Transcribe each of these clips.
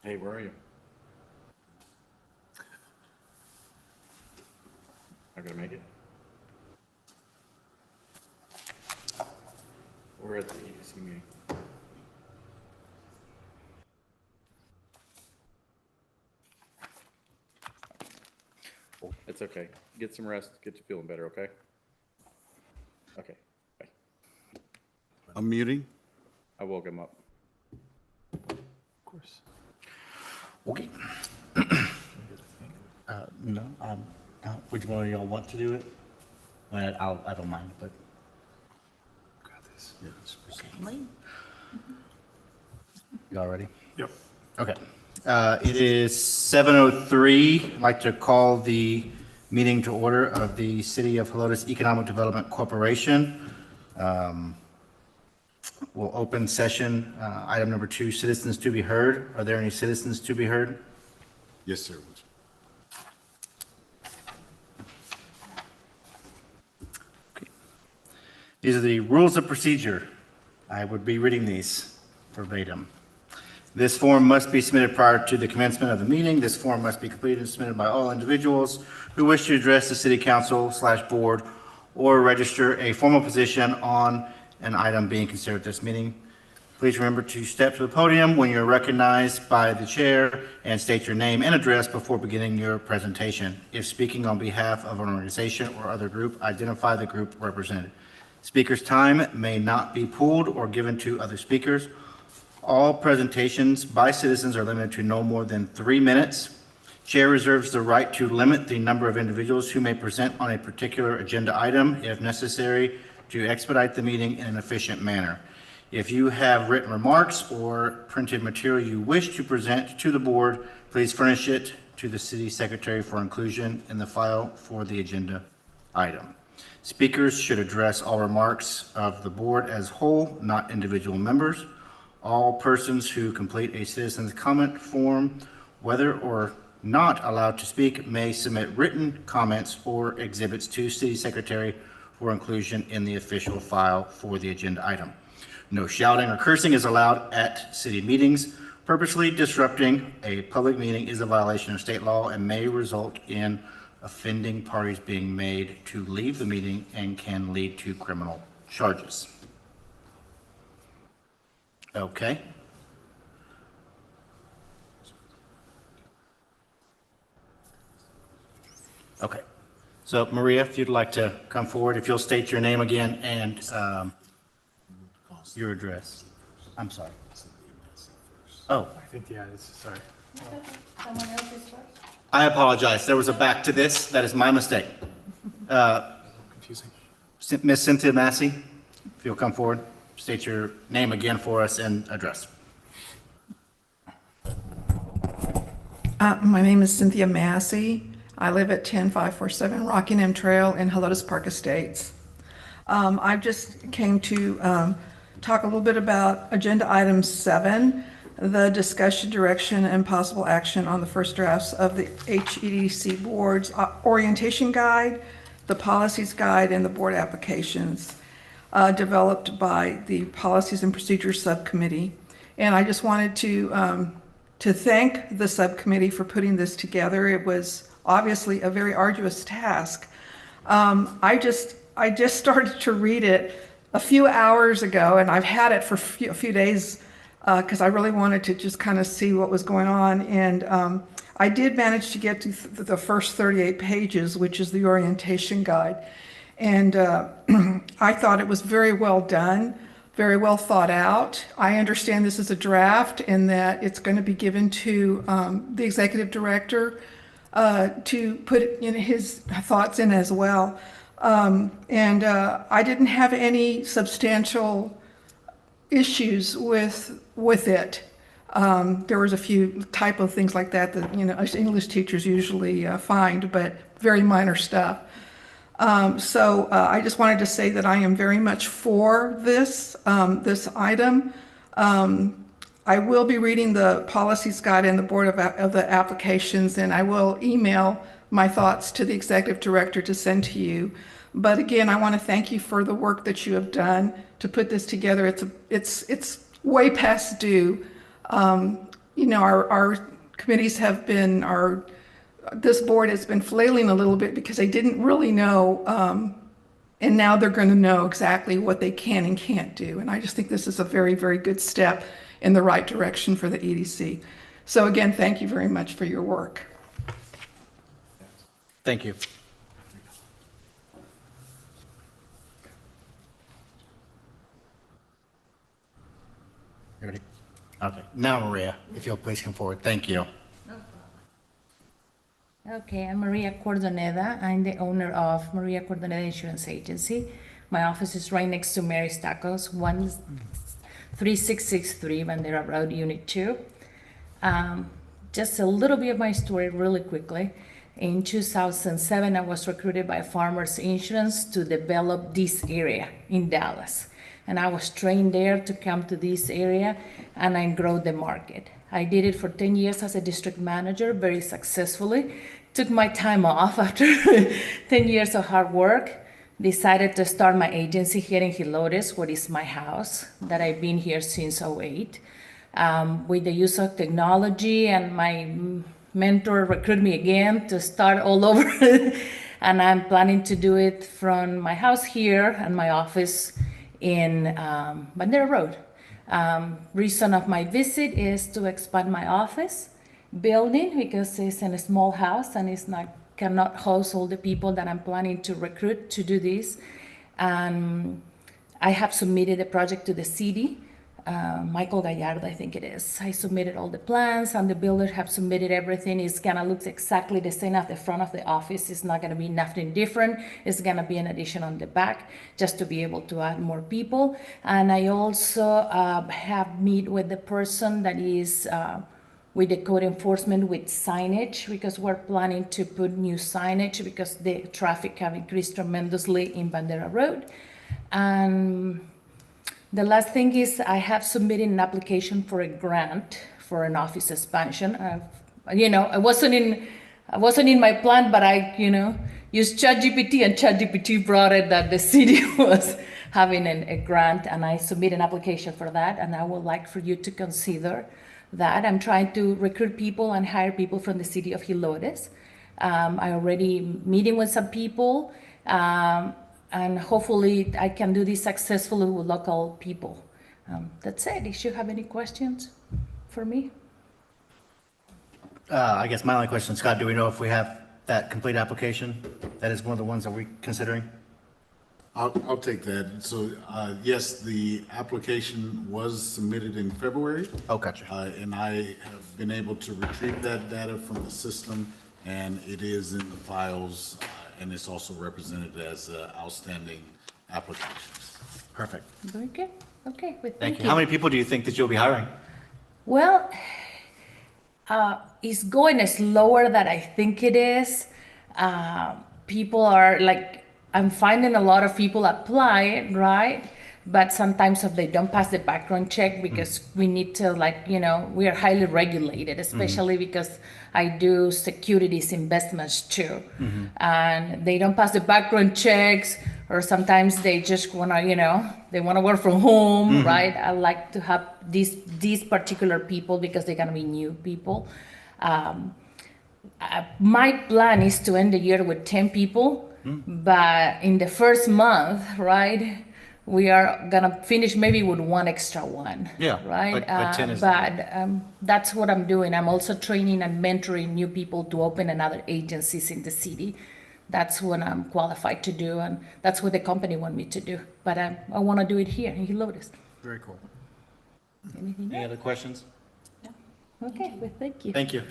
Hey, where are you? Not gonna make it? We're at the EDC meeting. It's okay. Get some rest, get you feeling better, okay? Okay, bye. I'm muting. I woke him up. Of course. Okay. No, which one of y'all want to do it? I don't mind, but. Got this. Yeah, let's proceed. Y'all ready? Yep. Okay. It is 7:03. I'd like to call the meeting to order of the City of Helotes Economic Development Corporation. We'll open session, item number 2, citizens to be heard. Are there any citizens to be heard? Yes, sir. These are the rules of procedure. I would be reading these verbatim. This form must be submitted prior to the commencement of the meeting. This form must be completed and submitted by all individuals who wish to address the city council/board or register a formal position on an item being considered at this meeting. Please remember to step to the podium when you're recognized by the chair and state your name and address before beginning your presentation. If speaking on behalf of an organization or other group, identify the group represented. Speakers' time may not be pooled or given to other speakers. All presentations by citizens are limited to no more than 3 minutes. Chair reserves the right to limit the number of individuals who may present on a particular agenda item if necessary to expedite the meeting in an efficient manner. If you have written remarks or printed material you wish to present to the board, please furnish it to the city secretary for inclusion in the file for the agenda item. Speakers should address all remarks of the board as whole, not individual members. All persons who complete a citizen's comment form, whether or not allowed to speak, may submit written comments or exhibits to city secretary for inclusion in the official file for the agenda item. No shouting or cursing is allowed at city meetings. Purposely disrupting a public meeting is a violation of state law and may result in offending parties being made to leave the meeting and can lead to criminal charges. Okay. Okay. So Maria, if you'd like to come forward, if you'll state your name again and your address. I'm sorry. Oh, I think, yeah, sorry. Someone else is first? I apologize. There was a back to this. That is my mistake. Confusing. Ms. Cynthia Massey, if you'll come forward, state your name again for us and address. My name is Cynthia Massey. I live at 10547 Rockingham Trail in Helotes Park Estates. I just came to talk a little bit about agenda item 7, the discussion, direction, and possible action on the first drafts of the HEDC Board's orientation guide, the policies guide, and the board applications developed by the Policies and Procedures Subcommittee. And I just wanted to thank the subcommittee for putting this together. It was obviously a very arduous task. I just started to read it a few hours ago, and I've had it for a few days because I really wanted to just kind of see what was going on. And I did manage to get to the first 38 pages, which is the orientation guide. And I thought it was very well done, very well thought out. I understand this is a draft and that it's going to be given to the executive director to put in his thoughts in as well. I didn't have any substantial issues with it. There was a few typo things like that us English teachers usually find, but very minor stuff. So I just wanted to say that I am very much for this item. I will be reading the policies guide and the board of the applications, and I will email my thoughts to the executive director to send to you. But again, I want to thank you for the work that you have done to put this together. It's way past due. you know, our committees have been, this board has been flailing a little bit because they didn't really know, and now they're going to know exactly what they can and can't do. And I just think this is a very, very good step in the right direction for the EDC. So again, thank you very much for your work. Thank you. You ready? Okay, now Maria, if you'll please come forward. Thank you. Okay, I'm Maria Cordoneda. I'm the owner of Maria Cordoneda Insurance Agency. My office is right next to Mary's Tacos, 3663 Bandera Road, Unit 2. Just a little bit of my story really quickly. In 2007, I was recruited by Farmers Insurance to develop this area in Dallas. And I was trained there to come to this area and I grow the market. I did it for 10 years as a district manager, very successfully. Took my time off after 10 years of hard work. Decided to start my agency here in Helotes, what is my house, that I've been here since '08. With the use of technology, and my mentor recruited me again to start all over. And I'm planning to do it from my house here and my office in Bandera Road. Reason of my visit is to expand my office building because it's in a small house and it's cannot host all the people that I'm planning to recruit to do this. And I have submitted a project to the city, Michael Gallardo, I think it is. I submitted all the plans and the builders have submitted everything. It's gonna look exactly the same at the front of the office. It's not gonna be nothing different. It's gonna be an addition on the back just to be able to add more people. And I also have meet with the person that is with the code enforcement with signage because we're planning to put new signage because the traffic have increased tremendously in Bandera Road. And the last thing is I have submitted an application for a grant for an office expansion. It wasn't in my plan, but I used ChatGPT and ChatGPT brought it that the city was having a grant and I submit an application for that and I would like for you to consider that. I'm trying to recruit people and hire people from the city of Helotes. I already meeting with some people. And hopefully I can do this successfully with local people. That's it. If you have any questions for me? I guess my only question, Scott, do we know if we have that complete application? That is one of the ones that we're considering? I'll take that. So, yes, the application was submitted in February. Oh, gotcha. And I have been able to retrieve that data from the system, and it is in the files, and it's also represented as outstanding applications. Perfect. Very good. Okay, well, Thank you. How many people do you think that you'll be hiring? Well, it's going slower than I think it is. People are I'm finding a lot of people apply, right? But sometimes if they don't pass the background check because we need to we are highly regulated, especially because I do securities investments too. And they don't pass the background checks or sometimes they just want to, they want to work from home, right? I like to have these particular people because they're going to be new people. My plan is to end the year with 10 people, but in the first month, right? We are gonna finish maybe with one extra one. Yeah, right. but 10 is. That's what I'm doing. I'm also training and mentoring new people to open another agencies in the city. That's what I'm qualified to do, and that's what the company want me to do. But I want to do it here in Helotes. Very cool. Anything Any else? other questions? Okay. Well, thank you. Thank you.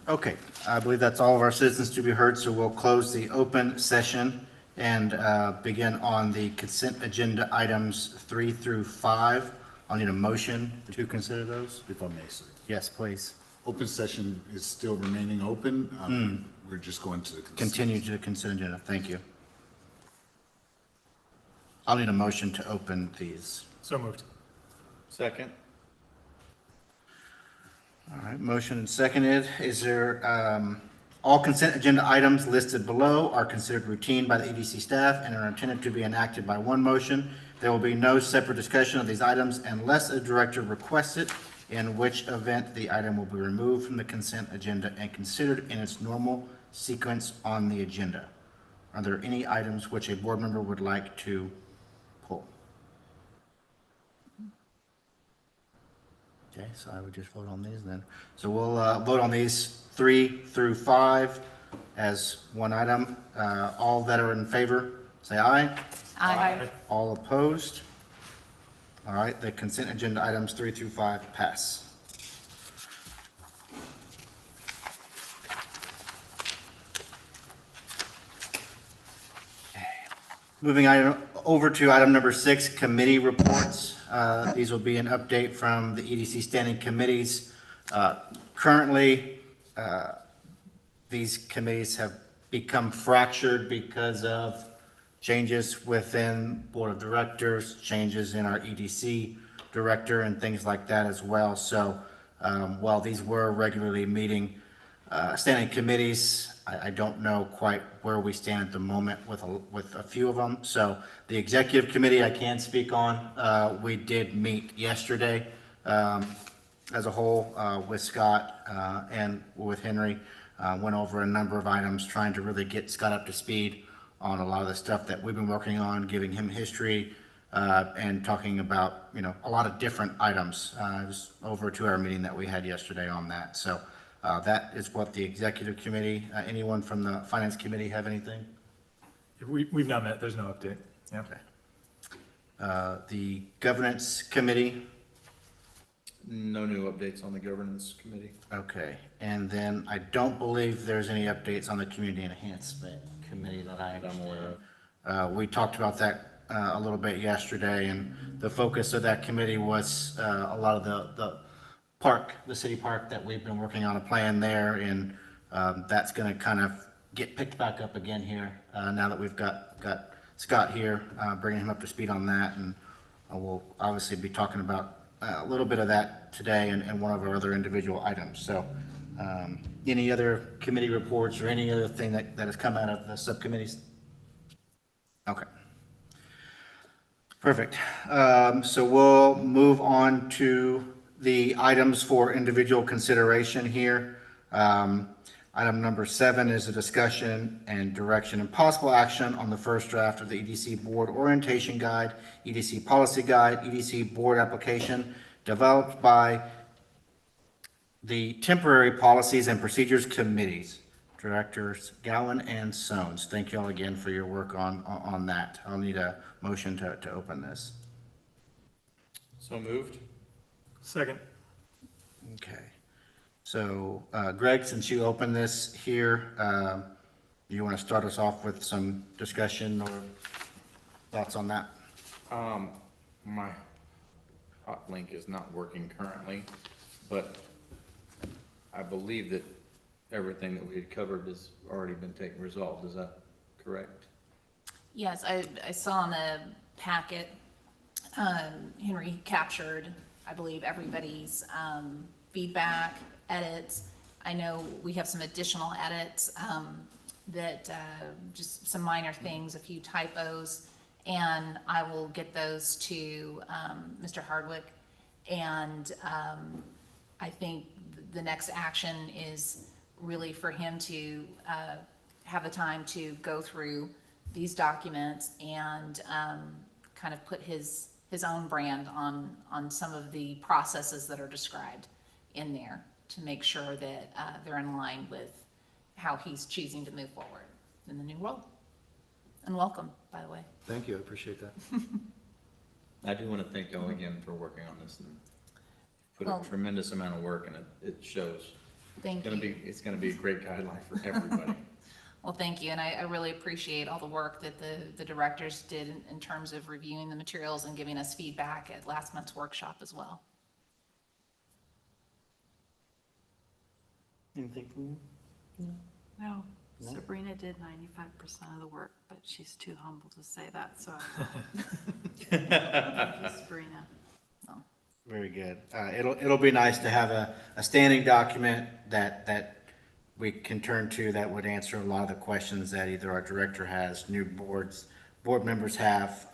Okay, I believe that's all of our citizens to be heard, so we'll close the open session and begin on the consent agenda items 3 through 5. I'll need a motion to consider those. If I may, sir. Yes, please. Open session is still remaining open. We're just going to the consent. Continue to the consent agenda. Thank you. I'll need a motion to open these. So moved. Second. All right, motion and seconded. Is there All consent agenda items listed below are considered routine by the EDC staff and are intended to be enacted by one motion. There will be no separate discussion of these items unless a director requests it, in which event the item will be removed from the consent agenda and considered in its normal sequence on the agenda. Are there any items which a board member would like to pull? Okay, so I would just vote on these then. So we'll vote on these 3 through 5 as one item. All that are in favor, say aye. Aye. All opposed? All right, the consent agenda items 3 through 5 pass. Moving over to item number 6, committee reports. These will be an update from the EDC standing committees. Currently, these committees have become fractured because of changes within board of directors, changes in our EDC director, and things like that as well. So while these were regularly meeting standing committees, I don't know quite where we stand at the moment with a few of them. So the executive committee I can speak on. We did meet yesterday as a whole with Scott and with Henry. Went over a number of items, trying to really get Scott up to speed on a lot of the stuff that we've been working on, giving him history and talking about, you know, a lot of different items. It was over a 2-hour meeting that we had yesterday on that. So that is what the executive committee, anyone from the finance committee have anything? We've not met, there's no update. Yeah. Okay. The governance committee, No new updates on the governance committee. okay. And then I don't believe there's any updates on the community enhancement committee that I I'm aware understand. of. We talked about that a little bit yesterday, and the focus of that committee was a lot of the park, the city park that we've been working on a plan there, and that's going to kind of get picked back up again here now that we've got Scott here, bringing him up to speed on that, and we'll obviously be talking about a little bit of that today and one of our other individual items. So any other committee reports or any other thing that has come out of the subcommittees? Okay. Perfect. So we'll move on to the items for individual consideration here. Item number 7 is a discussion and direction and possible action on the first draft of the EDC Board Orientation Guide, EDC Policy Guide, EDC Board Application, developed by the Temporary Policies and Procedures Committees, Directors Gowan and Sones. Thank you all again for your work on that. I'll need a motion to open this. So moved? Second. Okay. So, Greg, since you opened this here, you want to start us off with some discussion or thoughts on that? My hot link is not working currently, but I believe that everything that we had covered has already been resolved. Is that correct? Yes, I saw in the packet, Henry captured, I believe, everybody's feedback, edits. I know we have some additional edits that just some minor things, a few typos, and I will get those to Mr. Hardwick. And I think the next action is really for him to have the time to go through these documents and kind of put his own brand on some of the processes that are described in there to make sure that they're in line with how he's choosing to move forward in the new role. And welcome, by the way. Thank you, I appreciate that. I do want to thank y'all again for working on this and put Well- a tremendous amount of work, and it shows. Thank you. It's gonna be a great guideline for everybody. Well, thank you, and I really appreciate all the work that the directors did in terms of reviewing the materials and giving us feedback at last month's workshop as well. Anything from you? No, Sabrina did 95% of the work, but she's too humble to say that, so. Thank you, Sabrina. Very good. It'll be nice to have a standing document that we can turn to that would answer a lot of the questions that either our director has, new board members have,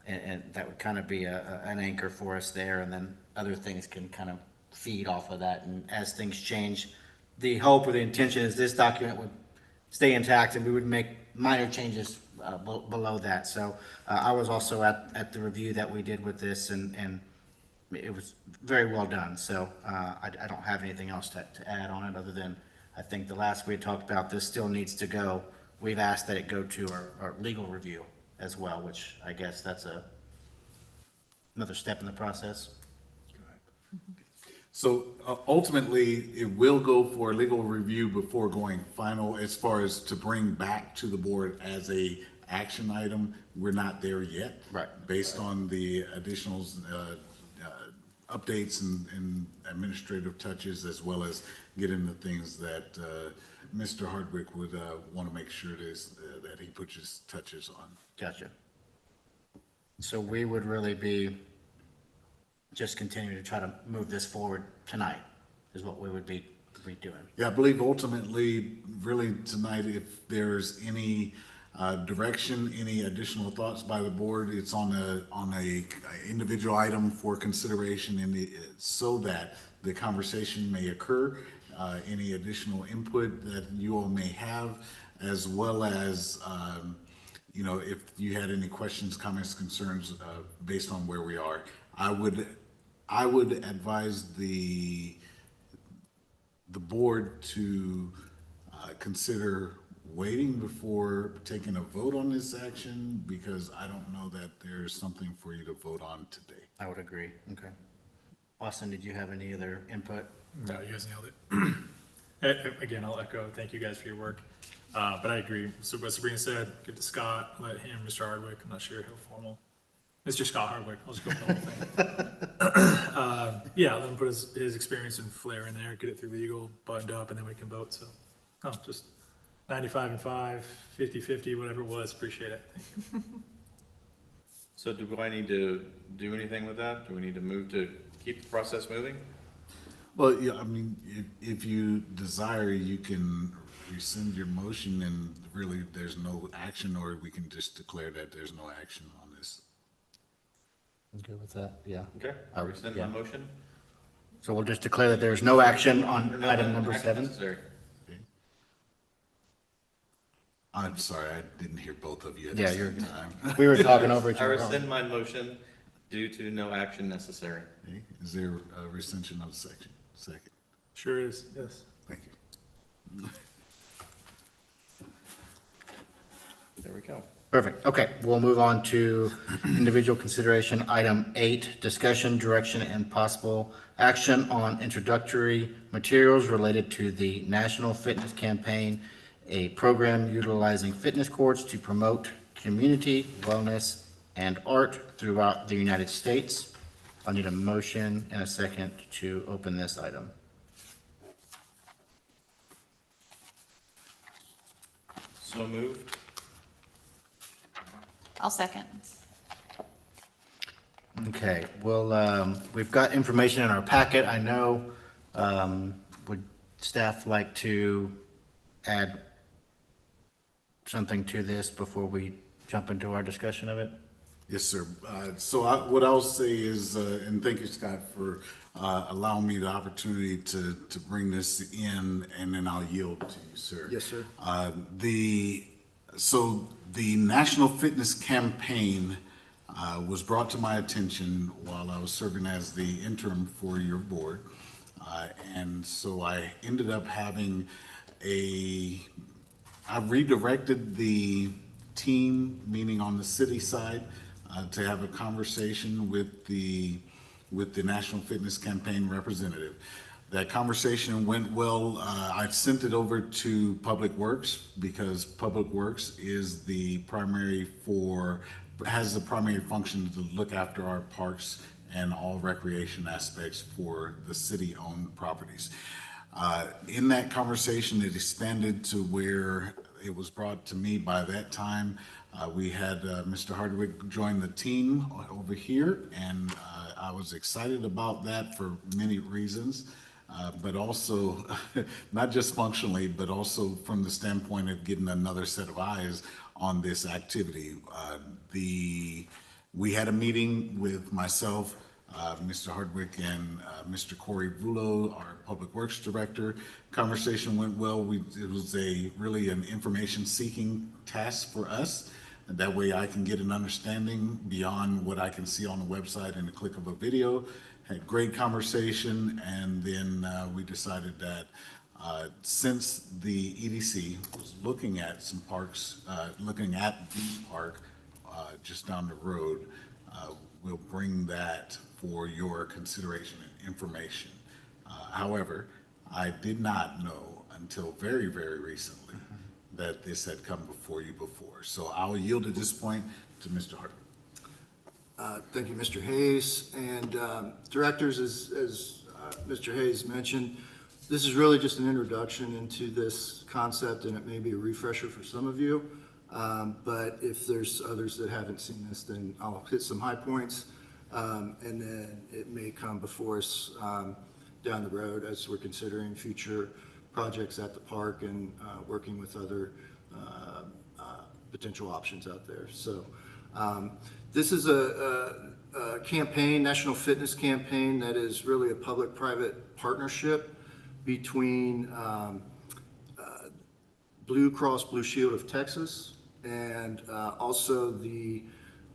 and that would kind of be an anchor for us there, and then other things can kind of feed off of that, and as things change, the hope or the intention is this document would stay intact, and we would make minor changes below that. So I was also at the review that we did with this, and it was very well done. So I don't have anything else to add on it, other than I think the last we had talked about, this still needs to go. We've asked that it go to our legal review as well, which I guess that's another step in the process. So ultimately, it will go for legal review before going final. As far as to bring back to the board as a action item, we're not there yet. Right. Based on the additional updates and administrative touches, as well as getting the things that Mr. Hardwick would want to make sure that he puts his touches on. Gotcha. So we would really be just continuing to try to move this forward tonight, is what we would be doing. Yeah, I believe ultimately, really tonight, if there's any direction, any additional thoughts by the board, it's on a individual item for consideration so that the conversation may occur, any additional input that you all may have, as well as, if you had any questions, comments, concerns, based on where we are. I would advise the board to consider waiting before taking a vote on this action, because I don't know that there's something for you to vote on today. I would agree. Okay. Austin, did you have any other input? No, you guys nailed it. Again, I'll echo, thank you guys for your work. But I agree. So what Sabrina said, give to Scott, let him, Mr. Hardwick, I'm not sure how formal. Mr. Scott Hardwick, I'll just go for the whole thing. Yeah, let him put his experience and flair in there, get it through legal, buttoned up, and then we can vote, so. Just 95-5, 50-50, whatever it was, appreciate it. Thank you. So do I need to do anything with that? Do we need to move to keep the process moving? Well, yeah, I mean, if you desire, you can rescind your motion, and really there's no action, or we can just declare that there's no action on this. Good with that, yeah. Okay, I'll rescind my motion. So we'll just declare that there's no action on No item number action 7. necessary. Okay. I'm sorry, I didn't hear both of you at Yeah, the you're same time. We were talking over each I other. rescind my motion due to no action necessary. Okay, is there a rescission of the second? Sure is, yes. Thank you. There we go. Perfect. Okay, we'll move on to individual consideration. Item 8, discussion, direction, and possible action on introductory materials related to the National Fitness Campaign, a program utilizing fitness courts to promote community, wellness, and art throughout the United States. I need a motion and a second to open this item. So moved. I'll second. Okay, well, we've got information in our packet. I know, would staff like to add something to this before we jump into our discussion of it? Yes, sir. What I'll say is, and thank you, Scott, for allowing me the opportunity to bring this in, and then I'll yield to you, sir. Yes, sir. The National Fitness Campaign was brought to my attention while I was serving as the interim for your board. And so I ended up having I redirected the team, meaning on the city side, to have a conversation with the National Fitness Campaign representative. That conversation went well. I sent it over to Public Works, because Public Works is has the primary function to look after our parks and all recreation aspects for the city-owned properties. In that conversation, it expanded to where it was brought to me by that time. We had Mr. Hardwick join the team over here, and I was excited about that for many reasons. but also not just functionally, but also from the standpoint of getting another set of eyes on this activity. We had a meeting with myself, Mr. Hardwick, and Mr. Corey Vulo, our Public Works Director. Conversation went well. It was really an information-seeking task for us. And that way I can get an understanding beyond what I can see on the website in the click of a video. Had great conversation, and then we decided that since the EDC was looking at some parks, looking at Beach Park just down the road, we'll bring that for your consideration and information. However, I did not know until very, very recently that this had come before you before. So I'll yield at this point to Mr. Hardwick. Thank you, Mr. Hayes. And directors, as Mr. Hayes mentioned, this is really just an introduction into this concept, and it may be a refresher for some of you. But if there's others that haven't seen this, then I'll hit some high points. And then it may come before us down the road as we're considering future projects at the park and working with other potential options out there. So this is a campaign, national fitness campaign, that is really a public-private partnership between Blue Cross Blue Shield of Texas and also the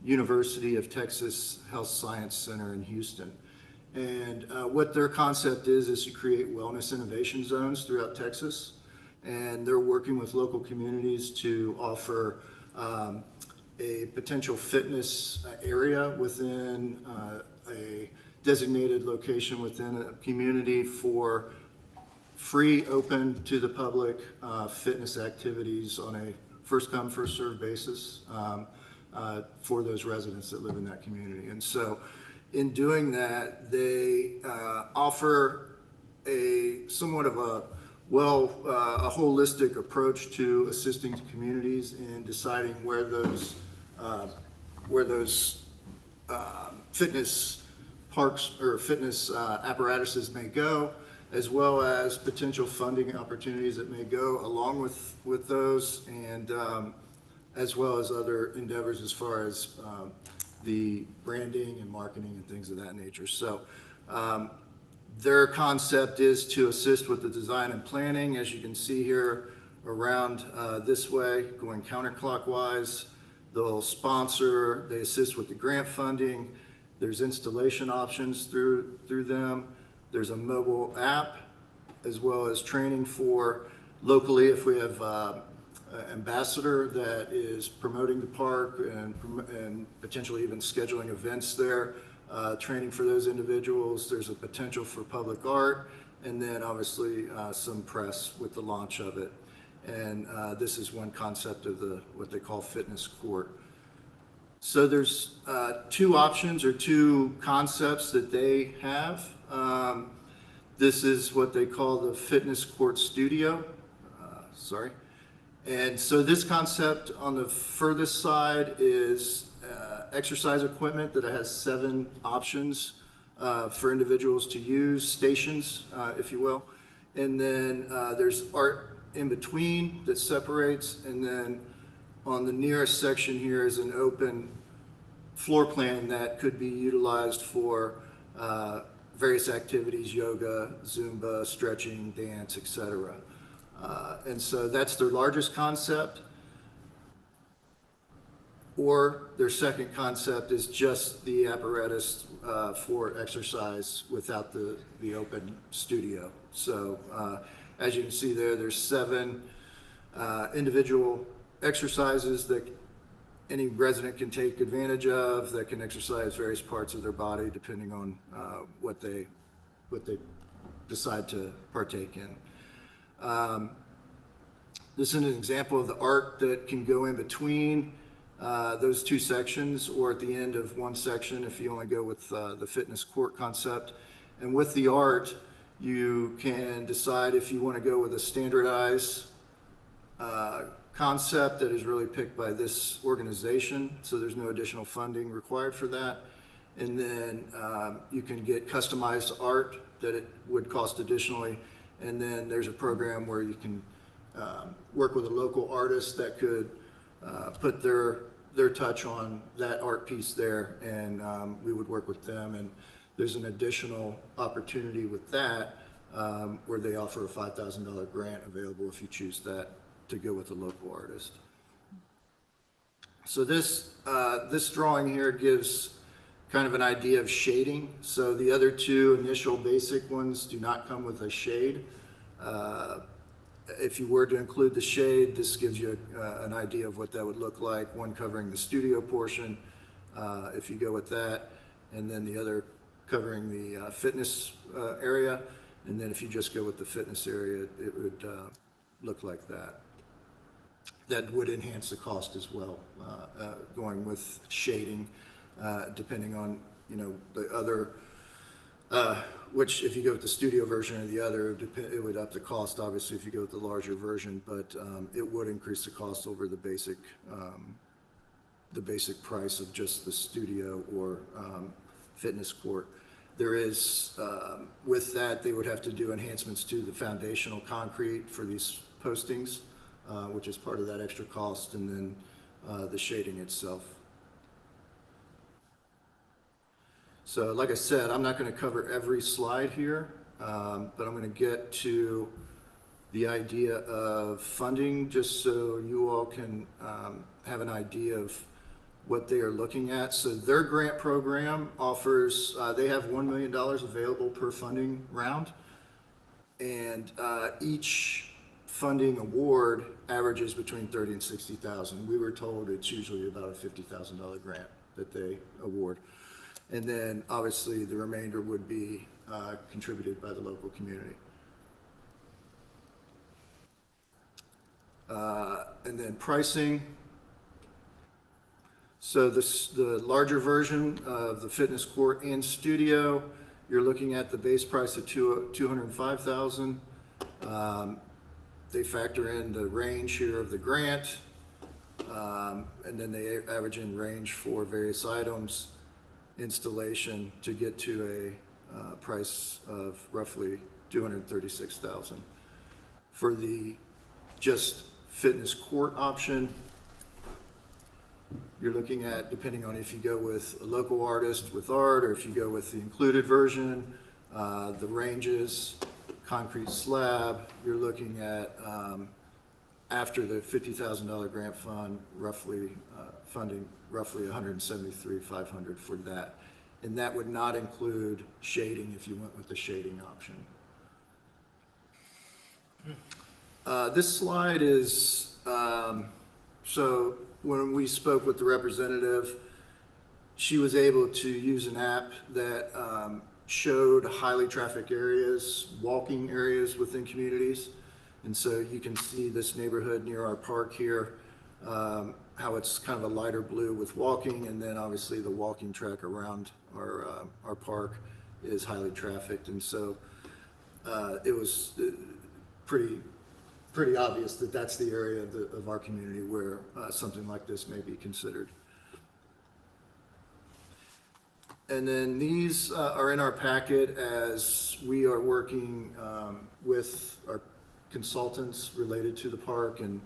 University of Texas Health Science Center in Houston. And what their concept is to create wellness innovation zones throughout Texas. And they're working with local communities to offer a potential fitness area within a designated location within a community for free, open to the public fitness activities on a first come, first served basis for those residents that live in that community. And so in doing that, they offer a somewhat of a holistic approach to assisting communities in deciding where those fitness parks or fitness apparatuses may go, as well as potential funding opportunities that may go along with those, and as well as other endeavors as far as the branding and marketing and things of that nature. So their concept is to assist with the design and planning, as you can see here around this way, going counterclockwise. They'll sponsor, they assist with the grant funding. There's installation options through them. There's a mobile app, as well as training for locally if we have an ambassador that is promoting the park and potentially even scheduling events there, training for those individuals. There's a potential for public art, and then obviously some press with the launch of it. And this is one concept of what they call fitness court. So there's two options or two concepts that they have. This is what they call the fitness court studio. And so this concept on the furthest side is exercise equipment that has 7 options for individuals to use, stations, if you will. And then there's art in between that separates, and then on the nearest section here is an open floor plan that could be utilized for various activities, yoga, Zumba, stretching, dance, etc. And so that's their largest concept. Or their second concept is just the apparatus for exercise without the open studio. So as you can see there, there's 7 individual exercises that any resident can take advantage of that can exercise various parts of their body depending on what they decide to partake in. This is an example of the art that can go in between those 2 sections, or at the end of one section if you only go with the fitness court concept. And with the art, you can decide if you want to go with a standardized concept that is really picked by this organization, so there's no additional funding required for that. And then you can get customized art that it would cost additionally. And then there's a program where you can work with a local artist that could put their touch on that art piece there, and we would work with them. And there's an additional opportunity with that where they offer a $5,000 grant available if you choose that to go with a local artist. So this drawing here gives kind of an idea of shading. So the other two initial basic ones do not come with a shade. If you were to include the shade, this gives you an idea of what that would look like. One covering the studio portion, if you go with that, and then the other covering the fitness area. And then if you just go with the fitness area, it would look like that. That would enhance the cost as well, going with shading, depending on, you know, the other, which if you go with the studio version or the other, it would up the cost, obviously, if you go with the larger version, but it would increase the cost over the basic price of just the studio or fitness court. There is, with that, they would have to do enhancements to the foundational concrete for these postings, which is part of that extra cost, and then the shading itself. So like I said, I'm not going to cover every slide here, but I'm going to get to the idea of funding just so you all can have an idea of what they are looking at. So their grant program offers, they have $1 million available per funding round, and each funding award averages between $30,000 and $60,000. We were told it's usually about a $50,000 grant that they award. And then obviously the remainder would be contributed by the local community. And then pricing. So the larger version of the fitness court and studio, you're looking at the base price of $205,000. They factor in the range here of the grant, and then they average in range for various items, installation, to get to a price of roughly $236,000. For the just fitness court option, you're looking at, depending on if you go with a local artist with art or if you go with the included version, the ranges, concrete slab, you're looking at, after the $50,000 grant fund, roughly funding roughly $173,500 for that. And that would not include shading if you went with the shading option. This slide is, so when we spoke with the representative, she was able to use an app that showed highly trafficked areas, walking areas within communities. And so you can see this neighborhood near our park here, how it's kind of a lighter blue with walking, and then obviously the walking track around our park is highly trafficked. And so it was pretty obvious that that's the area of our community where something like this may be considered. And then these are in our packet as we are working with our consultants related to the park and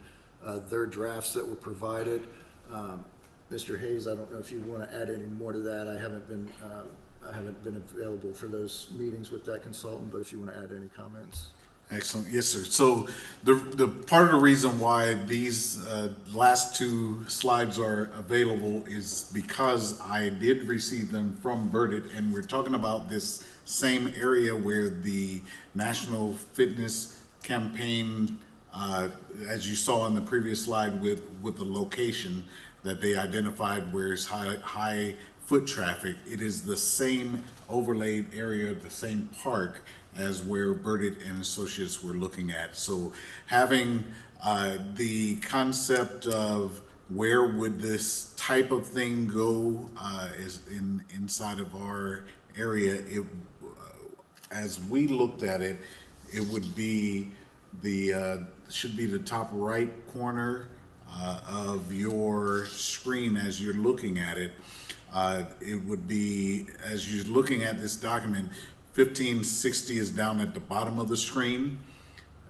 their drafts that were provided. Mr. Hayes, I don't know if you want to add any more to that. I haven't been available for those meetings with that consultant, but if you want to add any comments. Excellent. Yes, sir. So the part of the reason why these last two slides are available is because I did receive them from Verdit, and we're talking about this same area where the National Fitness Campaign, as you saw in the previous slide with the location that they identified where it's high foot traffic, it is the same overlaid area, the same park as where Verdit and Associates were looking at. So having the concept of where would this type of thing go is inside of our area, as we looked at it, it would be should be the top right corner of your screen as you're looking at it. It would be, as you're looking at this document, 1560 is down at the bottom of the screen.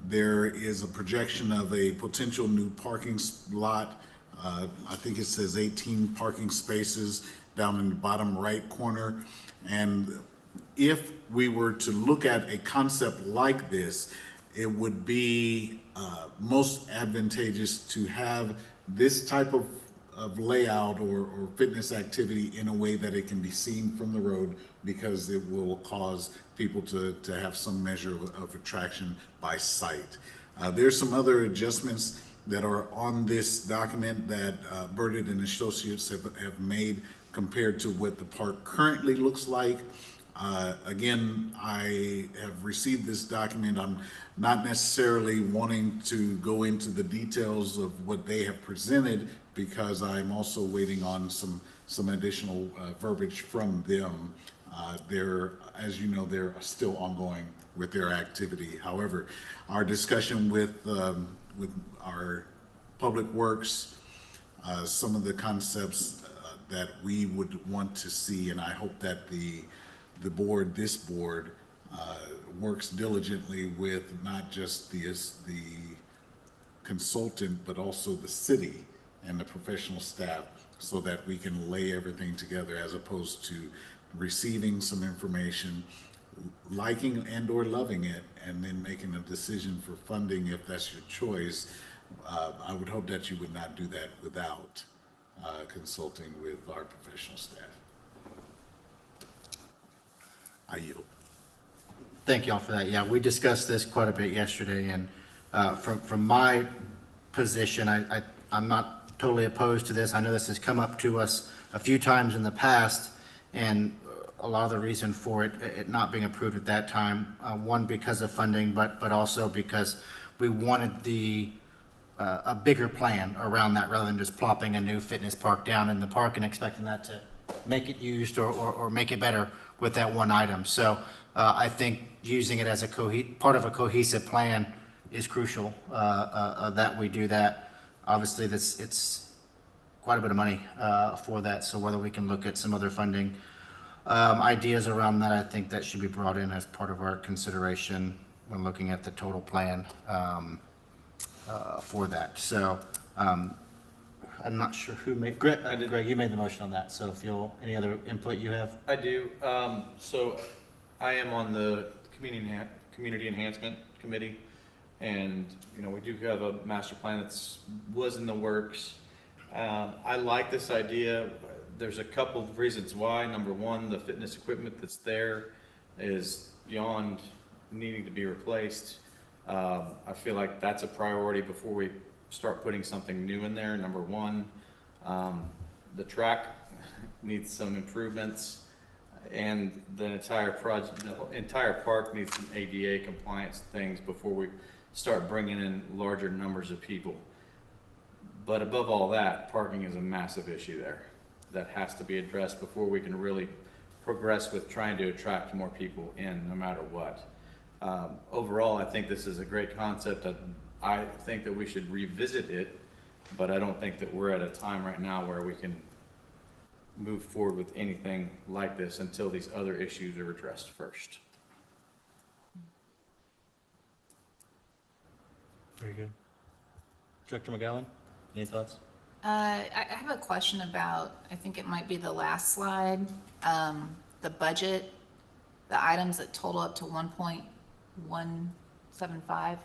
There is a projection of a potential new parking lot. I think it says 18 parking spaces down in the bottom right corner. And if we were to look at a concept like this, it would be most advantageous to have this type of layout or fitness activity in a way that it can be seen from the road, because it will cause people to have some measure of attraction by sight. There's some other adjustments that are on this document that Burdett and Associates have made compared to what the park currently looks like. Again, I have received this document. I'm not necessarily wanting to go into the details of what they have presented, because I'm also waiting on some additional verbiage from them. As you know, they're still ongoing with their activity. However, our discussion with our Public Works, some of the concepts that we would want to see, and I hope that this board works diligently with not just the consultant, but also the city and the professional staff, so that we can lay everything together, as opposed to receiving some information, liking and or loving it, and then making a decision for funding if that's your choice. I would hope that you would not do that without consulting with our professional staff. I yield. Thank you all for that. Yeah, we discussed this quite a bit yesterday, and from my position, I'm not totally opposed to this. I know this has come up to us a few times in the past, and a lot of the reason for it not being approved at that time, one, because of funding, but also because we wanted a bigger plan around that, rather than just plopping a new fitness park down in the park and expecting that to make it used or make it better with that one item. So I think using it as part of a cohesive plan is crucial, that we do that. Obviously, it's quite a bit of money for that, so whether we can look at some other funding ideas around that, I think that should be brought in as part of our consideration when looking at the total plan for that. So I'm not sure who made, Greg, you made the motion on that, so if any other input you have? I do. So I am on the Community Enhancement Committee, and, we do have a master plan was in the works. I like this idea. There's a couple of reasons why. Number one, the fitness equipment that's there is beyond needing to be replaced. I feel like that's a priority before we start putting something new in there. Number one, the track needs some improvements, and the entire park needs some ADA compliance things before we start bringing in larger numbers of people. But above all that, parking is a massive issue there that has to be addressed before we can really progress with trying to attract more people in, no matter what. Overall, I think this is a great concept. I think that we should revisit it, but I don't think that we're at a time right now where we can move forward with anything like this until these other issues are addressed first. Very good. Director McGowan, any thoughts? I have a question about, I think it might be the last slide, the budget, the items that total up to 1.175.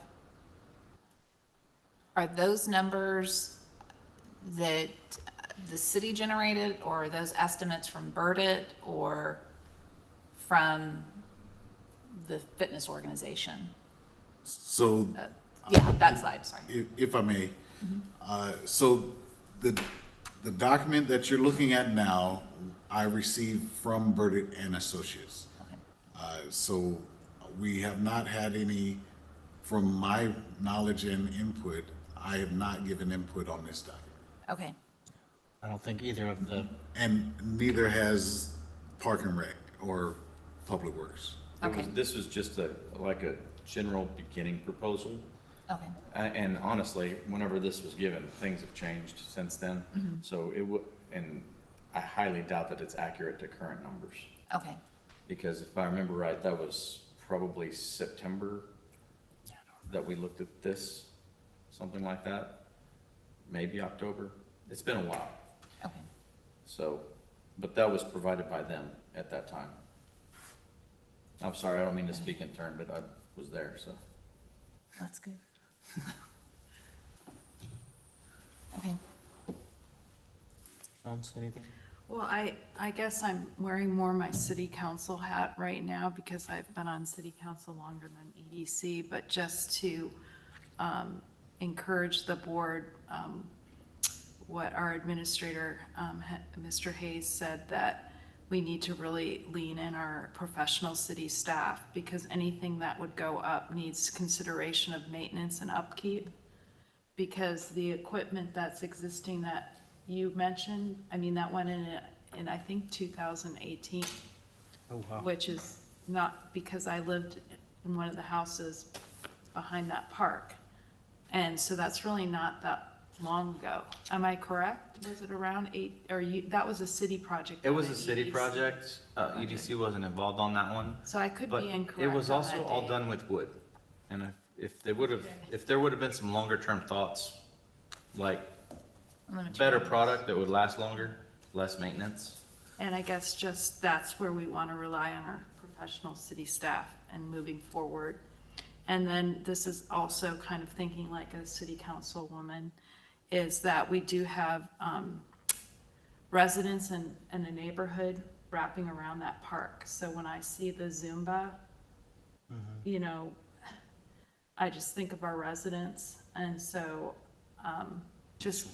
Are those numbers that the city generated, or are those estimates from Burdett or from the fitness organization? So Yeah, that slide, sorry. if I may, so the document that you're looking at now, I received from Burdett and Associates. So we have not had any, from my knowledge and input, I have not given input on this document. Okay. I don't think either of the, And neither has Park and Rec or Public Works. Okay. This was just like a general beginning proposal. Okay. And honestly, whenever this was given, things have changed since then. So and I highly doubt that it's accurate to current numbers. Okay, Because if I remember right, that was probably September that we looked at this, something like that. Maybe October. It's been a while. okay. So, but that was provided by them at that time. I'm sorry, I don't mean to speak in turn, but I was there, so. That's good. Okay. Anything? Well, I guess I'm wearing more my city council hat right now because I've been on city council longer than EDC, but just to encourage the board, what our administrator, Mr. Hayes said, that we need to really lean in our professional city staff because anything that would go up needs consideration of maintenance and upkeep. Because the equipment that's existing that you mentioned, I mean, that went in I think 2018. Oh, wow. Which is not because I lived in one of the houses behind that park. And so that's really not that long ago. Am I correct? Was it around that was a city project? It was not a an city EDC? project. EDC wasn't involved on that one. So I could But be incorrect. it was on also that all date. done with wood. And if there would have been some longer term thoughts, like better product that would last longer, less maintenance. And I guess just that's where we want to rely on our professional city staff and moving forward. And then this is also kind of thinking like a city councilwoman, is that we do have residents in the neighborhood wrapping around that park. So when I see the Zumba, you know, I just think of our residents. And so just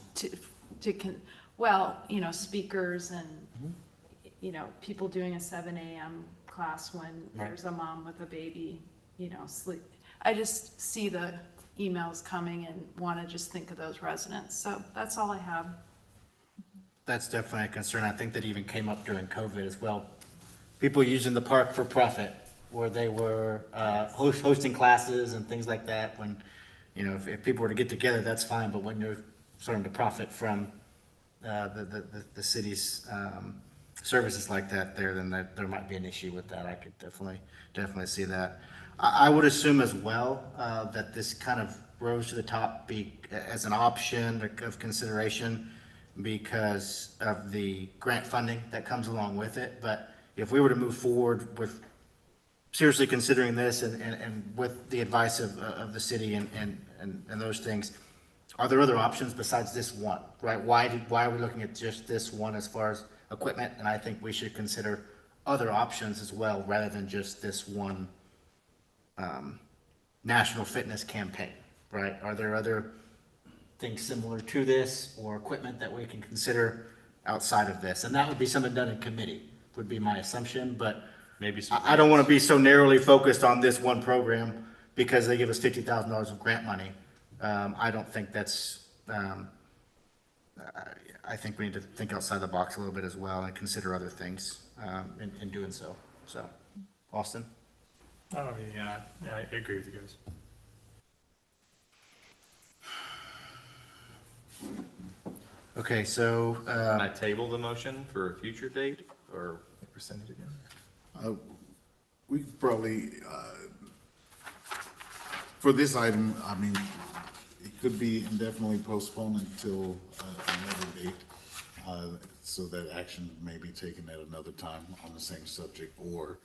you know, speakers and, you know, people doing a 7 a.m. class when there's a mom with a baby, you know, sleep. I just see the emails coming and want to just think of those residents. So that's all I have. That's definitely a concern. I think that even came up during COVID as well. People using the park for profit, where they were hosting classes and things like that. When, you know, if people were to get together, that's fine. But when you're starting to profit from the city's services like that, then there might be an issue with that. I could definitely see that. I would assume as well that this kind of rose to the top as an option of consideration because of the grant funding that comes along with it. But if we were to move forward with seriously considering this and with the advice of the city and those things, are there other options besides this one, right? Why are we looking at just this one as far as equipment? And I think we should consider other options as well, rather than just this one national fitness campaign, right? Are there other things similar to this or equipment that we can consider outside of this? And that would be something done in committee, would be my assumption, but Maybe some. I don't want to be so narrowly focused on this one program because they give us $50,000 of grant money. I don't think that's, I think we need to think outside the box a little bit as well and consider other things in doing so. So, Austin? I mean, yeah, I agree with you guys. Okay, so, Can I table the motion for a future date or? Percentage again. We could probably, for this item, I mean, it could be indefinitely postponed until another date, so that action may be taken at another time on the same subject, or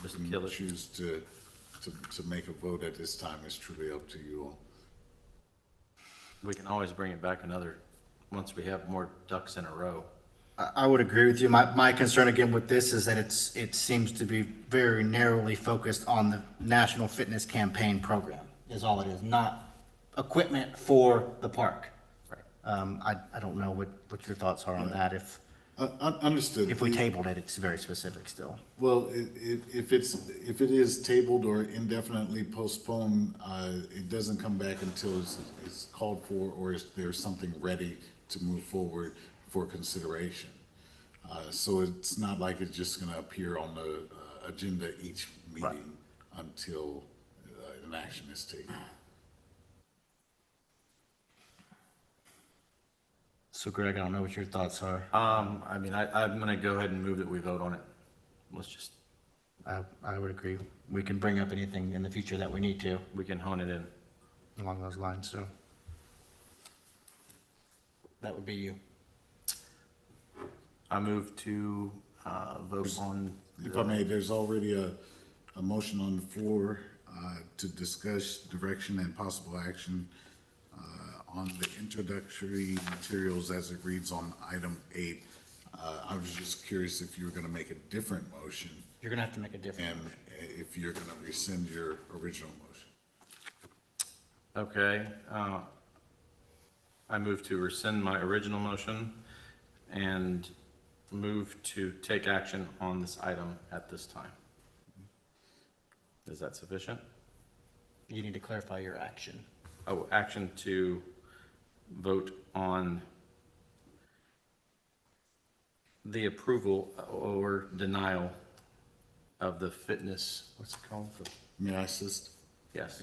Just you can kill it. choose to make a vote at this time. It's truly up to you all. We can always bring it back once we have more ducks in a row. I would agree with you. My concern again with this is that it seems to be very narrowly focused on the National Fitness Campaign Program is all it is, not equipment for the park. Right. I don't know what your thoughts are on that. Understood. If we tabled it, it's very specific still. Well, if it is tabled or indefinitely postponed, it doesn't come back until it's called for or there's something ready to move forward for consideration. So it's not like it's just gonna appear on the agenda each meeting until an action is taken. So Greg, I don't know what your thoughts are. I mean, I'm gonna go ahead and move that we vote on it. Let's just, I would agree. We can bring up anything in the future that we need to we can hone it in. along those lines, so. That would be you. I move to, vote on. If I may, there's already a motion on the floor to discuss direction and possible action on the introductory materials as it reads on item 8. I was just curious if you were going to make a different motion You're gonna have to make a difference. and if you're going to rescind your original motion. Okay, I move to rescind my original motion and move to take action on this item at this time. Is that sufficient? You need to clarify your action. Oh, action to vote on the approval or denial of the fitness, what's it called? May I assist? Yes.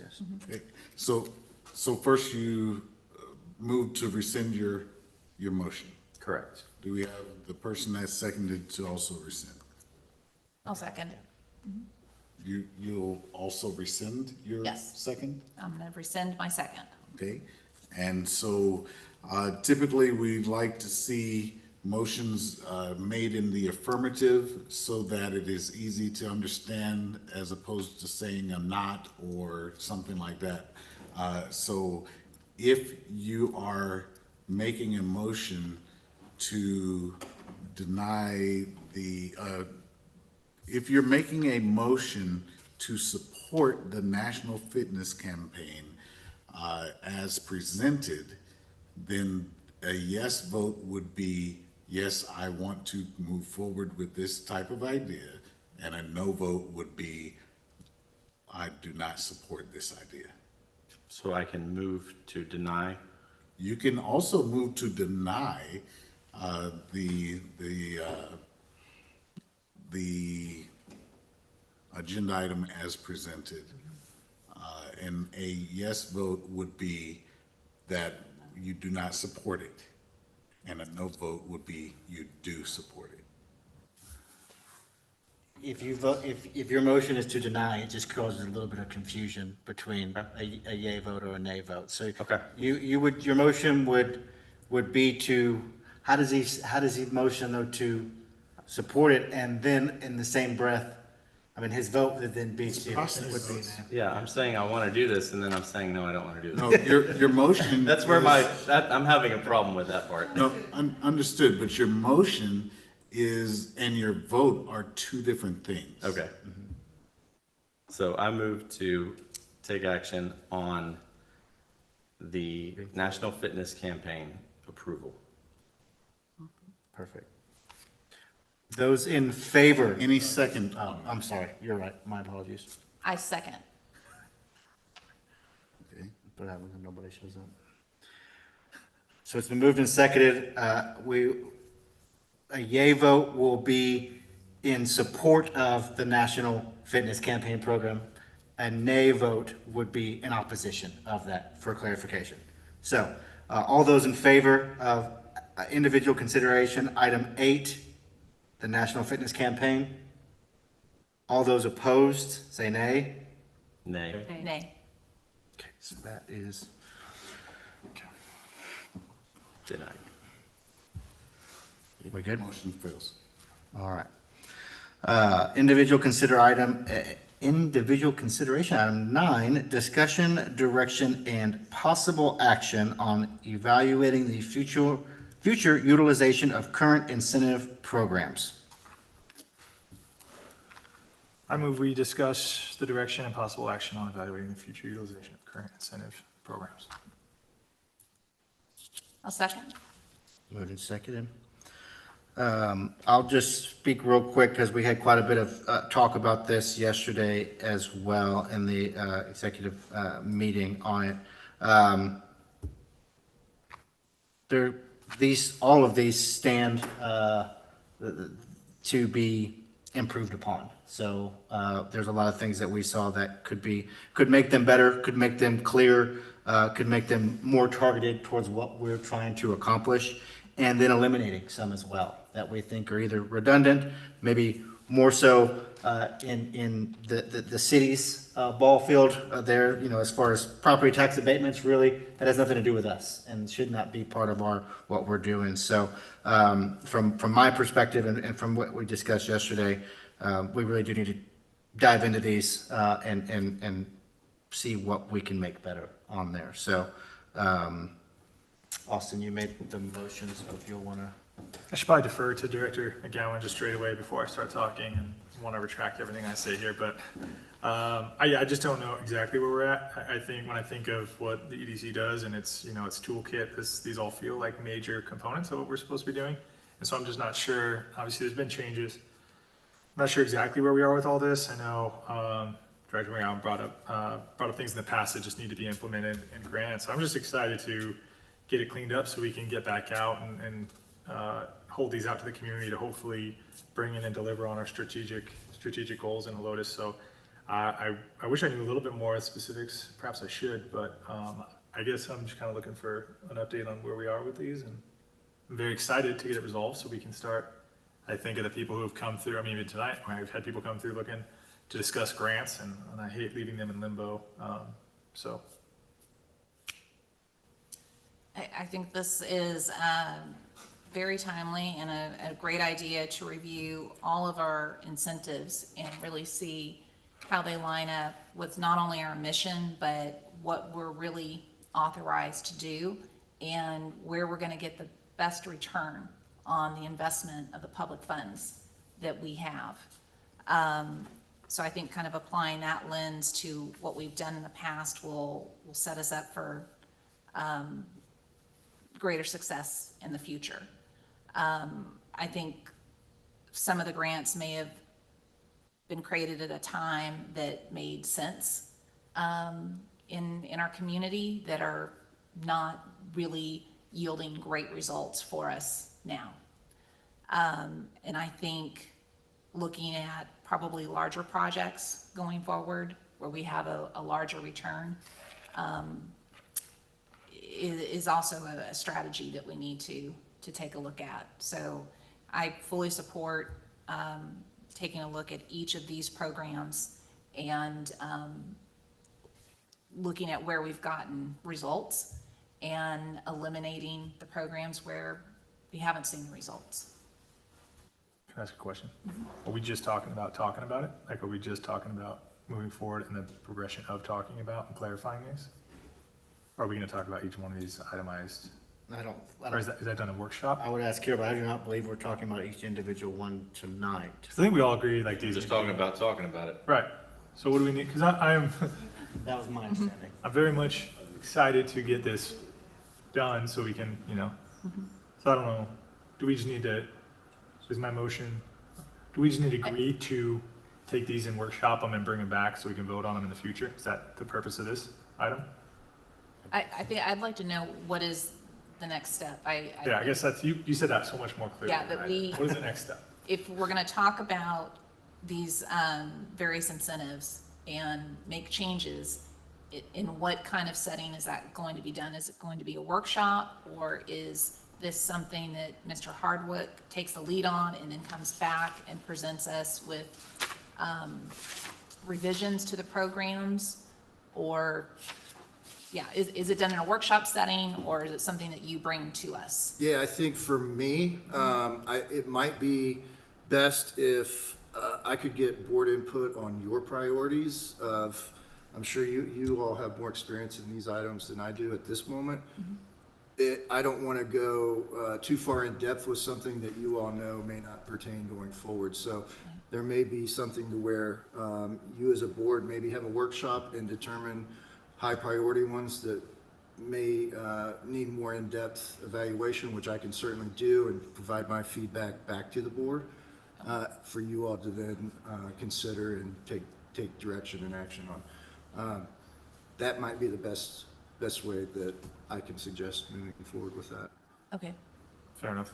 Okay. So first you move to rescind your motion. Correct. Do we have the person that seconded to also rescind? I'll second. You'll also rescind your Yes. second? I'm gonna rescind my second. Okay, and so typically we'd like to see motions made in the affirmative so that it is easy to understand as opposed to saying a not or something like that. So if you are making a motion to deny the, if you're making a motion to support the National Fitness Campaign as presented, then a yes vote would be, yes, I want to move forward with this type of idea, and a no vote would be, I do not support this idea. So I can move to deny. You can also move to deny the agenda item as presented. And a yes vote would be that you do not support it. And a no vote would be you do support it. If you vote, if your motion is to deny, it just causes a little bit of confusion between a yay vote or a nay vote. So Okay. you would, your motion would be to, how does he motion though to support it and then in the same breath, I mean, his vote would then be to, would be nay. Yeah, I'm saying I want to do this, and then I'm saying, no, I don't want to do No, this. your motion. That's where is- I'm having a problem with that part. No, understood, but your motion is, and your vote are two different things. Okay. So I move to take action on the National Fitness Campaign approval. Perfect. Those in favor? Any second, Oh, I'm sorry, you're right, my apologies. I second. okay, What happens when nobody shows up? So it's been moved and seconded. A yay vote will be in support of the National Fitness Campaign Program. A nay vote would be in opposition of that, for clarification. So, all those in favor of individual consideration, item 8, the National Fitness Campaign? All those opposed, say nay. Nay. Nay. Okay, so that is Denied. we good? motion fails. All right. Individual consideration, item 9, discussion, direction, and possible action on evaluating the future utilization of current incentive programs. I move we discuss the direction and possible action on evaluating the future utilization of current incentive programs. I'll second. Moved and seconded. I'll just speak real quick because we had quite a bit of talk about this yesterday as well in the executive meeting on it. All of these stand to be improved upon. So there's a lot of things that we saw that could make them better, could make them clear, could make them more targeted towards what we're trying to accomplish. and then eliminating some as well that we think are either redundant, maybe more so in the city's ball field there, as far as property tax abatements, really, that has nothing to do with us and should not be part of what we're doing. So from my perspective and from what we discussed yesterday, we really do need to dive into these and see what we can make better on there. So Austin, you made the motions, so if you'll want to. I should probably defer to Director McGowan just straight away before I start talking and want to retract everything I say here, but I just don't know exactly where we're at. I think when I think of what the EDC does and its toolkit, these all feel like major components of what we're supposed to be doing. And so I'm just not sure. Obviously, there's been changes. I'm not sure exactly where we are with all this. I know Director McGowan brought up things in the past that just need to be implemented in grants. So I'm just excited to get it cleaned up so we can get back out and hold these out to the community to hopefully bring in and deliver on our strategic goals in Helotes. So I wish I knew a little bit more specifics. Perhaps I should, but I guess I'm just kind of looking for an update on where we are with these, and I'm very excited to get it resolved so we can start. I think of the people who have come through. I mean, even tonight, I've had people come through looking to discuss grants, and I hate leaving them in limbo. So. I think this is very timely and a great idea to review all of our incentives and really see how they line up with not only our mission, but what we're really authorized to do and where we're going to get the best return on the investment of the public funds that we have. So I think kind of applying that lens to what we've done in the past will set us up for greater success in the future. I think some of the grants may have been created at a time that made sense in our community that are not really yielding great results for us now. And I think looking at probably larger projects going forward where we have a larger return is also a strategy that we need to take a look at. So I fully support taking a look at each of these programs and looking at where we've gotten results and eliminating the programs where we haven't seen the results. Can I ask a question? Are we just talking about it? Like, are we just talking about moving forward and the progression of talking about and clarifying these? Or are we going to talk about each one of these itemized? Or is that done in workshop? I would ask here, but I do not believe we're talking about each individual one tonight. I think we all agree like these. Just talking about it. Right. So what do we need? Because I'm That was my understanding. I'm very much excited to get this done so we can, So I don't know. Do we just need to? Is my motion? Do we just need to agree to take these and workshop them and bring them back so we can vote on them in the future? Is that the purpose of this item? I think I'd like to know what is the next step. I guess that's, you said that so much more clearly. Yeah, that what is the next step? If we're going to talk about these various incentives and make changes, in what kind of setting is that going to be done? Is it going to be a workshop, or is this something that Mr. Hardwick takes the lead on and then comes back and presents us with revisions to the programs? Or is it done in a workshop setting, or is it something that you bring to us? Yeah, I think for me, it might be best if I could get board input on your priorities of, I'm sure you all have more experience in these items than I do at this moment. I don't want to go too far in depth with something that you all know may not pertain going forward. So there may be something to where you as a board maybe have a workshop and determine high priority ones that may need more in-depth evaluation, which I can certainly do and provide my feedback back to the board for you all to then consider and take direction and action on. That might be the best way that I can suggest moving forward with that. Okay. Fair enough.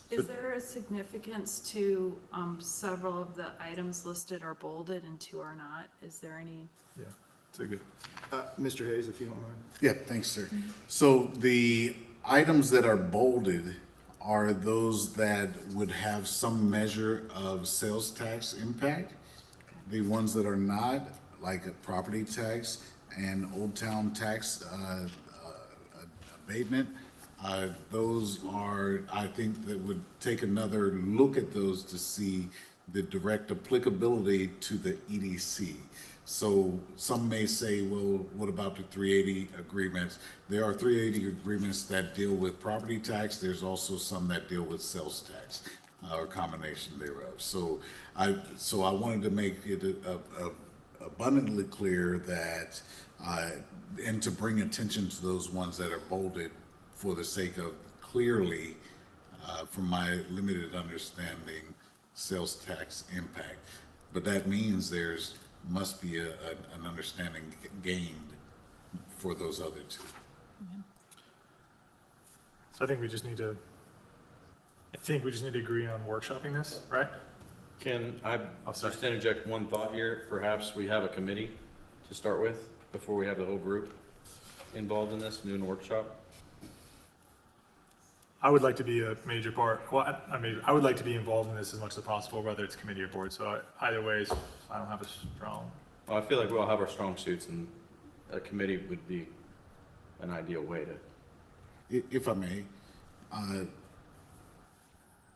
Is there a significance to several of the items listed are bolded and two are not? Is there any? Yeah, it's a good. Mr. Hayes, if you don't mind. Yeah, thanks, sir. So the items that are bolded are those that would have some measure of sales tax impact. The ones that are not, like a property tax and Old Town tax abatement, those are, I think that would take another look at those to see the direct applicability to the EDC. So some may say, well, what about the 380 agreements? There are 380 agreements that deal with property tax. There's also some that deal with sales tax or combination thereof. So I wanted to make it abundantly clear that, and to bring attention to those ones that are bolded for the sake of clearly, from my limited understanding, sales tax impact. But that means there's must be an understanding gained for those other two. So I think we just need to agree on workshopping this, right? Can I just interject one thought here? Perhaps we have a committee to start with before we have the whole group involved in this, doing a workshop. I would like to be a major part, well, I would like to be involved in this as much as possible, whether it's committee or board, so either way, I don't have a strong. Well, I feel like we all have our strong suits, and a committee would be an ideal way to. If I may,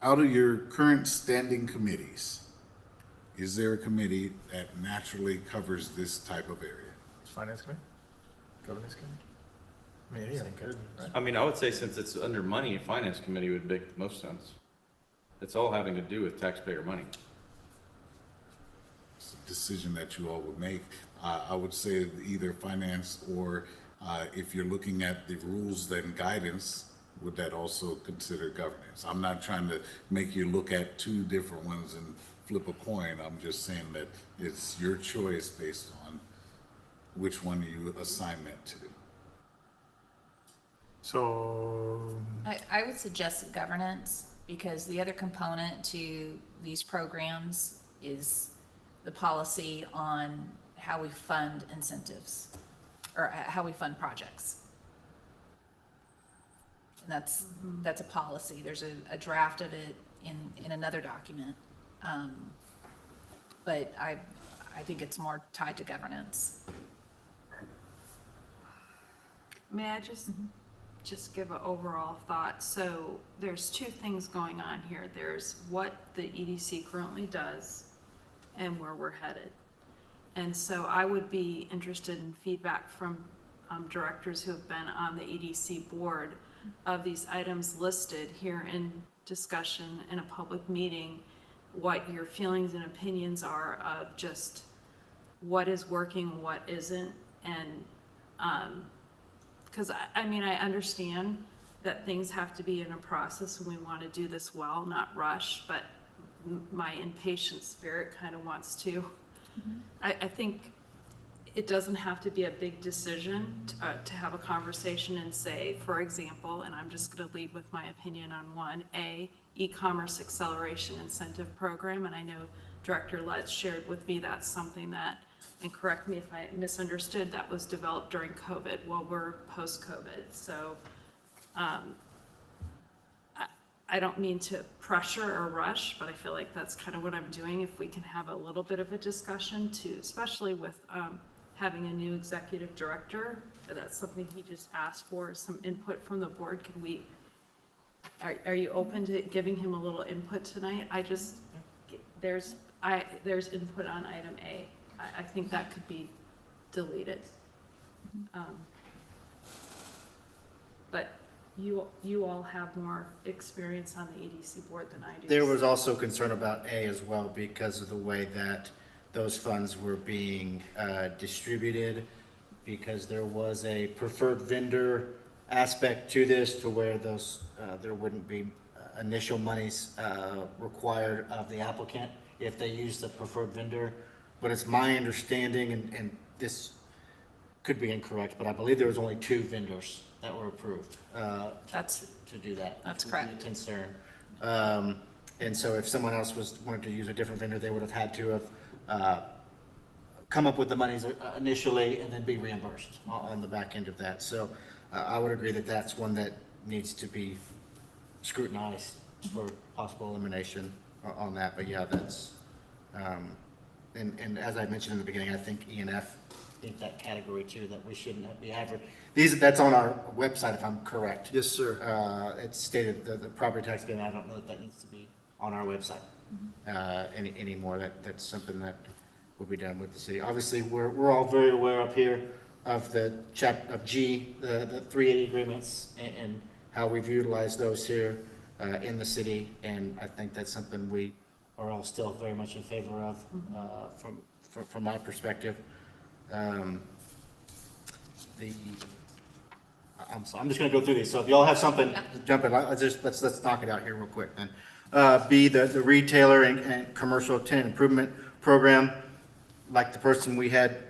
out of your current standing committees, is there a committee that naturally covers this type of area? Finance committee? Governance committee? I mean, anything could, right? I mean, I would say since it's under money, finance committee would make the most sense. It's all having to do with taxpayer money. It's a decision that you all would make. I would say either finance or if you're looking at the rules and guidance, would that also consider governance? I'm not trying to make you look at two different ones and flip a coin. I'm just saying that it's your choice based on which one you assign that to. So, I would suggest governance, because the other component to these programs is the policy on how we fund incentives, or how we fund projects. And that's a policy. There's a draft of it in another document. But I think it's more tied to governance. May I just give an overall thought? So there's two things going on here. There's what the EDC currently does and where we're headed. And so I would be interested in feedback from directors who have been on the EDC board of these items listed here in discussion in a public meeting, what your feelings and opinions are of just what is working, what isn't, and because I mean, I understand that things have to be in a process and we want to do this well, not rush, but my impatient spirit kind of wants to. I think it doesn't have to be a big decision to have a conversation and say, for example, and I'm just going to lead with my opinion on one, e-commerce acceleration incentive program. And I know Director Lutz shared with me that's something that, and correct me if I misunderstood, that was developed during COVID. Well, we're post-COVID. So I don't mean to pressure or rush, but I feel like that's kind of what I'm doing. If we can have a little bit of a discussion too, especially with having a new executive director, that's something he just asked for, some input from the board. Can we, are you open to giving him a little input tonight? There's input on item A. I think that could be deleted. But you all have more experience on the EDC board than I do. There was also concern about A as well because of the way that those funds were being distributed, because there was a preferred vendor aspect to this to where those there wouldn't be initial monies required of the applicant if they use the preferred vendor. But it's my understanding, and this could be incorrect, but I believe there was only 2 vendors that were approved to do that. That's correct. Concern. And so if someone else wanted to use a different vendor, they would have had to have come up with the monies initially and then be reimbursed on the back end of that. So I would agree that that's one that needs to be scrutinized for possible elimination on that, but yeah, that's, and as I mentioned in the beginning, I think E and F think that category too, that we shouldn't be that's on our website if I'm correct. Yes, sir. It's stated that the property tax bin, I don't know if that needs to be on our website, anymore. That's something that will be done with the city. Obviously, we're all very aware up here of the of G, the 380 agreements and how we've utilized those here, in the city. And I think that's something we are all still very much in favor of, from my perspective. I'm just gonna go through these, so if y'all have something, jump in, let's knock it out here real quick then. B, the retailer and commercial tenant improvement program, like the person we had,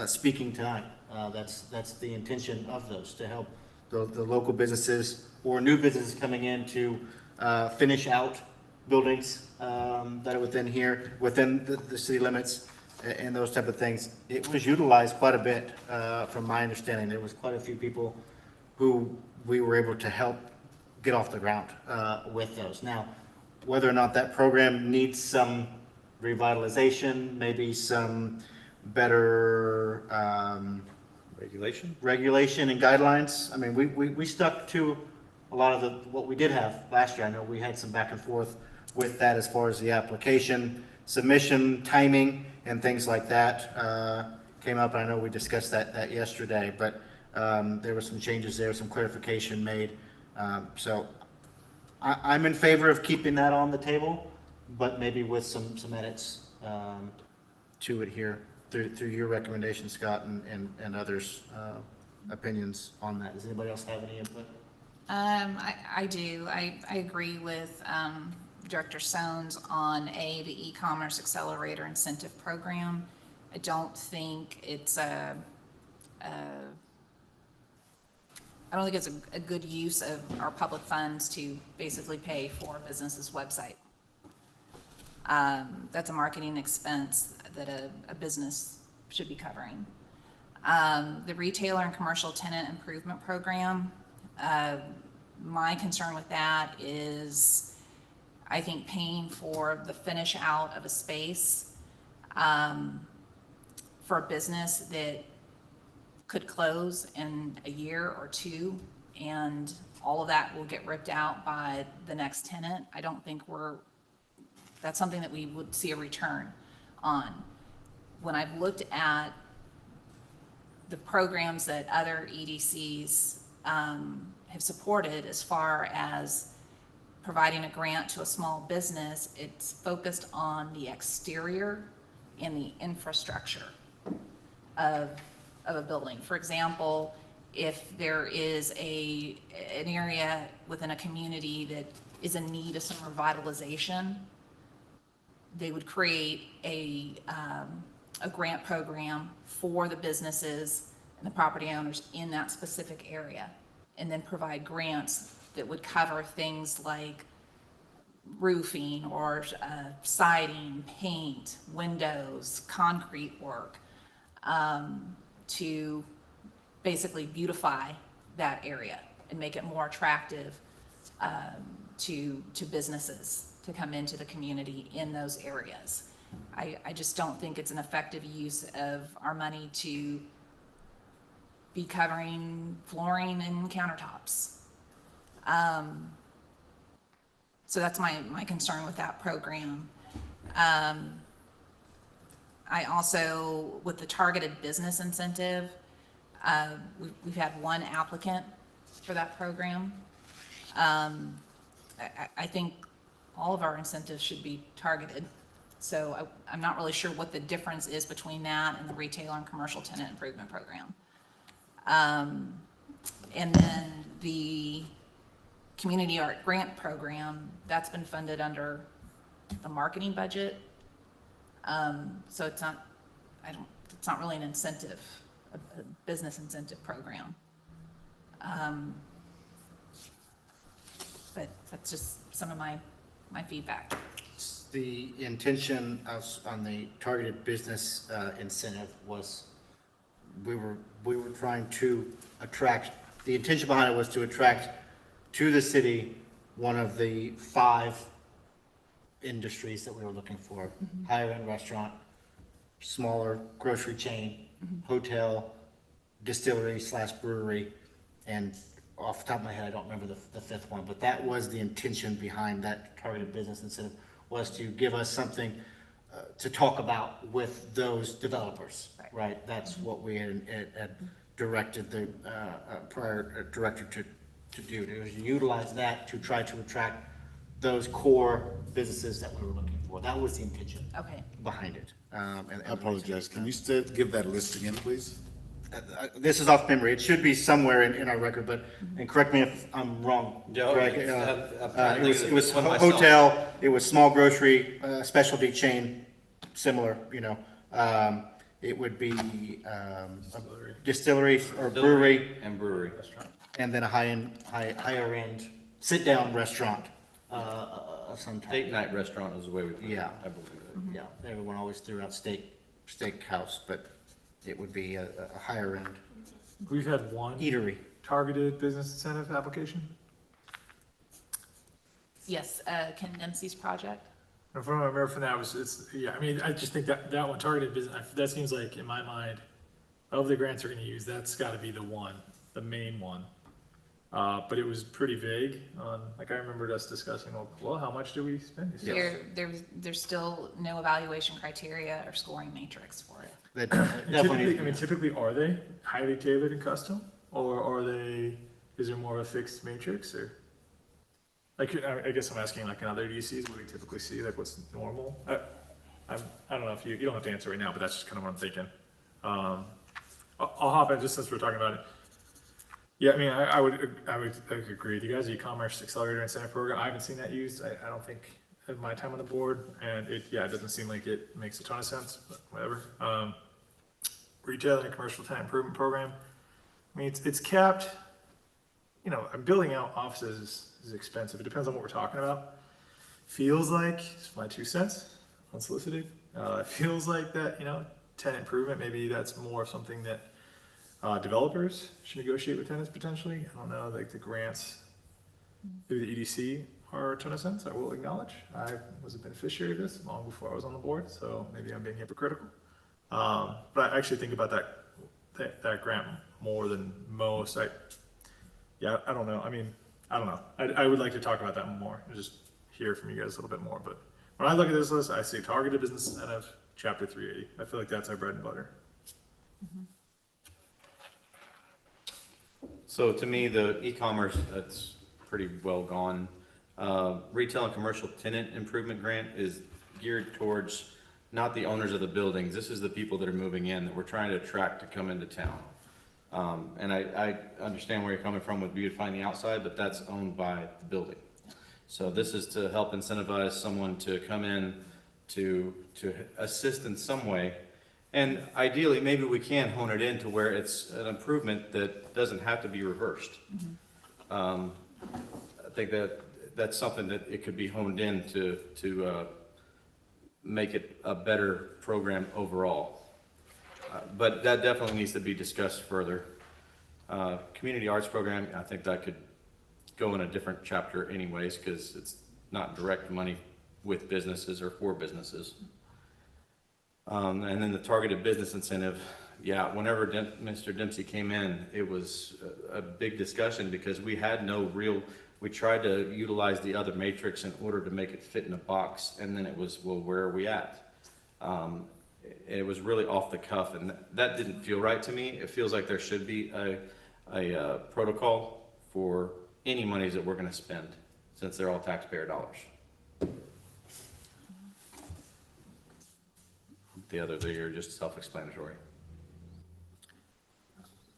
speaking tonight. That's the intention of those, to help the local businesses or new businesses coming in to, finish out buildings, that are within the city limits, and those type of things. It was utilized quite a bit, from my understanding. There was quite a few people who we were able to help get off the ground, with those. Now, whether or not that program needs some revitalization, maybe some better, regulation and guidelines. I mean, we stuck to a lot of what we did have last year. I know we had some back and forth with that as far as the application, submission, timing, and things like that, came up. And I know we discussed that yesterday, but, there were some changes there, some clarification made. So I'm in favor of keeping that on the table, but maybe with some edits, to it here through your recommendation, Scott, and others' opinions on that. Does anybody else have any input? I do. I agree with Director Sones on the e-commerce accelerator incentive program. I don't think it's I don't think it's a good use of our public funds to basically pay for a business's website. That's a marketing expense that a business should be covering. The retailer and commercial tenant improvement program, my concern with that is, I think paying for the finish out of a space for a business that could close in a year or two, and all of that will get ripped out by the next tenant. I don't think that's something that we would see a return on. When I've looked at the programs that other EDCs have supported as far as providing a grant to a small business, it's focused on the exterior and the infrastructure of a building. For example, if there is an area within a community that is in need of some revitalization, they would create a grant program for the businesses and the property owners in that specific area, and then provide grants that would cover things like roofing or siding, paint, windows, concrete work, to basically beautify that area and make it more attractive to businesses to come into the community in those areas. I just don't think it's an effective use of our money to be covering flooring and countertops. So that's my concern with that program. I also, with the targeted business incentive, we've had one applicant for that program. I think all of our incentives should be targeted. So I'm not really sure what the difference is between that and the retailer and commercial tenant improvement program. And then the community art grant program, that's been funded under the marketing budget. So it's not really an incentive, a business incentive program. But that's just some of my feedback. The intention on the targeted business incentive was, we were trying to attract, the intention behind it was to attract to the city one of the 5 industries that we were looking for. Higher end restaurant, smaller grocery chain, hotel, distillery slash brewery, and off the top of my head, I don't remember the 5th one, but that was the intention behind that targeted business incentive, was to give us something to talk about with those developers, right? That's what we had directed the prior director to do, to utilize that to try to attract those core businesses that we were looking for. That was the intention Okay. behind it. And I apologize. Can you still give that list again, please? this is off memory. It should be somewhere in our record, but, and correct me if I'm wrong. Yeah, Greg. it It was one myself. hotel, it was small grocery, specialty chain, similar, you know. It would be a distillery or brewery, And brewery. and then a higher end sit-down restaurant of some type. Date night restaurant is the way we put it, Yeah. I believe. Yeah, everyone always threw out steakhouse, but it would be a higher end We've had one eatery. targeted business incentive application. Yes, Ken Dempsey's project. And from what I remember from that yeah, I mean, I just think that one targeted business, that seems like, in my mind, of the grants we're gonna use, that's gotta be the one, the main one. But it was pretty vague on, like, I remembered us discussing, well, how much do we spend? There's still no evaluation criteria or scoring matrix for it. That And definitely, typically, are they highly tailored and custom, or are they, is there more of a fixed matrix, or? Like, I guess I'm asking, like, in other DCs, what do you typically see, like, what's normal? I don't know if you don't have to answer right now, but that's just kind of what I'm thinking. I'll hop in, just since we're talking about it. Yeah, I mean, I would agree with you guys, e-commerce accelerator incentive program, I haven't seen that used, I don't think, in my time on the board, and it doesn't seem like it makes a ton of sense, but whatever. Retail and commercial tenant improvement program, I mean, it's capped, you know, building out offices is expensive, it depends on what we're talking about. Feels like, it's my 2 cents, unsolicited, feels like that, you know, tenant improvement, maybe that's more something that developers should negotiate with tenants potentially. I don't know, like the grants through the EDC are a ton of sense, I will acknowledge. I was a beneficiary of this long before I was on the board, so maybe I'm being hypocritical. But I actually think about that grant more than most. I don't know. I mean, I don't know. I would like to talk about that more and just hear from you guys a little bit more. But when I look at this list, I see targeted business incentive, chapter 380. I feel like that's our bread and butter. So to me, the e-commerce, that's pretty well gone. Retail and commercial tenant improvement grant is geared towards not the owners of the buildings. This is the people that are moving in that we're trying to attract to come into town. And I understand where you're coming from with beautifying the outside, but that's owned by the building. So this is to help incentivize someone to come in to assist in some way. And ideally, maybe we can hone it in to where it's an improvement that doesn't have to be reversed. I think that's something that it could be honed in to make it a better program overall. But that definitely needs to be discussed further. Community arts program, I think that could go in a different chapter anyways, because it's not direct money with businesses or for businesses. And then the targeted business incentive, yeah, whenever Mr. Dempsey came in, it was a big discussion because we had no real, we tried to utilize the other matrix in order to make it fit in a box, and then it was, well, where are we at? It was really off the cuff, and that didn't feel right to me. It feels like there should be a protocol for any monies that we're gonna spend, since they're all taxpayer dollars. The other, they're just self-explanatory.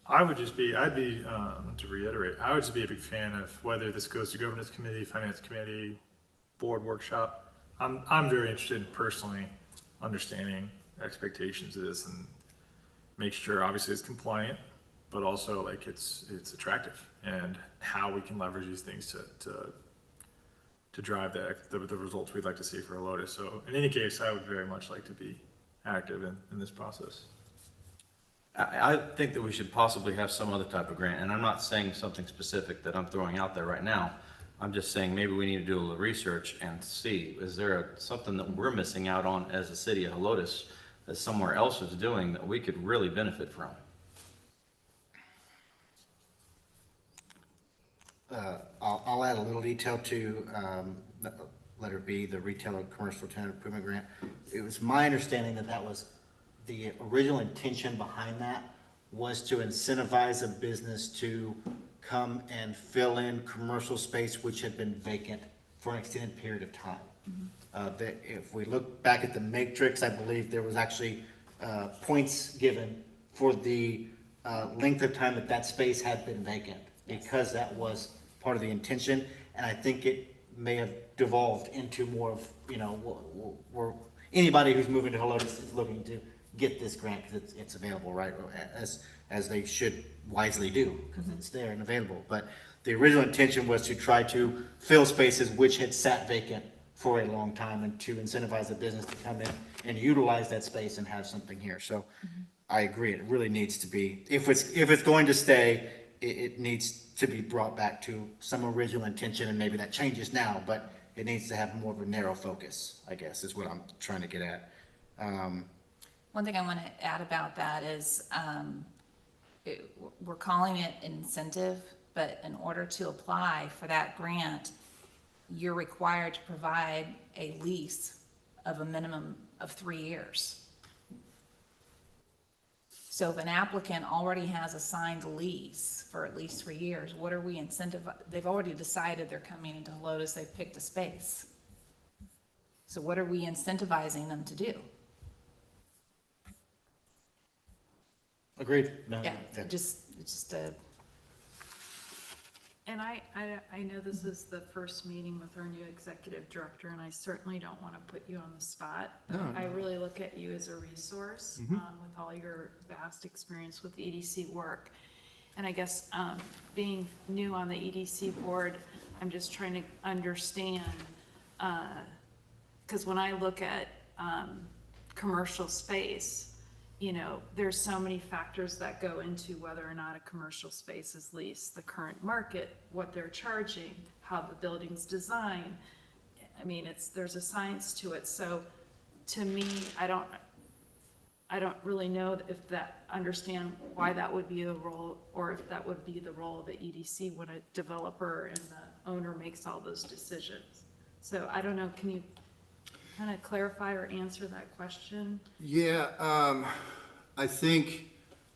I'd be, to reiterate, I would just be a big fan of whether this goes to governance committee, finance committee, board workshop. I'm very interested in personally understanding expectations of this and make sure obviously it's compliant, but also like it's attractive and how we can leverage these things to drive the results we'd like to see for Helotes. So in any case, I would very much like to be active in this process. I think that we should possibly have some other type of grant, and I'm not saying something specific that I'm throwing out there right now. I'm just saying maybe we need to do a little research and see, is there something that we're missing out on as a city of Helotes that somewhere else is doing that we could really benefit from? I'll add a little detail to letter B, the retail and commercial tenant improvement grant. It was my understanding that that was, the original intention behind that was to incentivize a business to come and fill in commercial space which had been vacant for an extended period of time. That if we look back at the matrix, I believe there was actually points given for the length of time that that space had been vacant, because that was part of the intention. And I think it may have devolved into more of, where anybody who's moving to Helotes is looking to get this grant because it's available, right? As they should wisely do, because it's there and available. But the original intention was to try to fill spaces which had sat vacant for a long time, and to incentivize the business to come in and utilize that space and have something here. So I agree, it really needs to be, if it's going to stay, it needs to be brought back to some original intention, and maybe that changes now, but it needs to have more of a narrow focus, I guess, is what I'm trying to get at. One thing I want to add about that is, we're calling it incentive, but in order to apply for that grant, you're required to provide a lease of a minimum of 3 years. So if an applicant already has a signed lease for at least 3 years, what are we incentivizing? They've already decided they're coming into Helotes, they've picked a space. So what are we incentivizing them to do? Agreed. No, Yeah, yeah. just a. And I know this is the first meeting with our new executive director, and I certainly don't want to put you on the spot. I really look at you as a resource, with all your vast experience with EDC work. And I guess, being new on the EDC board, I'm just trying to understand, because when I look at commercial space, there's so many factors that go into whether or not a commercial space is leased, the current market, what they're charging, how the building's designed. I mean, there's a science to it. So to me, I don't really know understand why that would be a role, or if that would be the role of the EDC when a developer and the owner makes all those decisions. So I don't know, can you kind of clarify or answer that question? Yeah, I think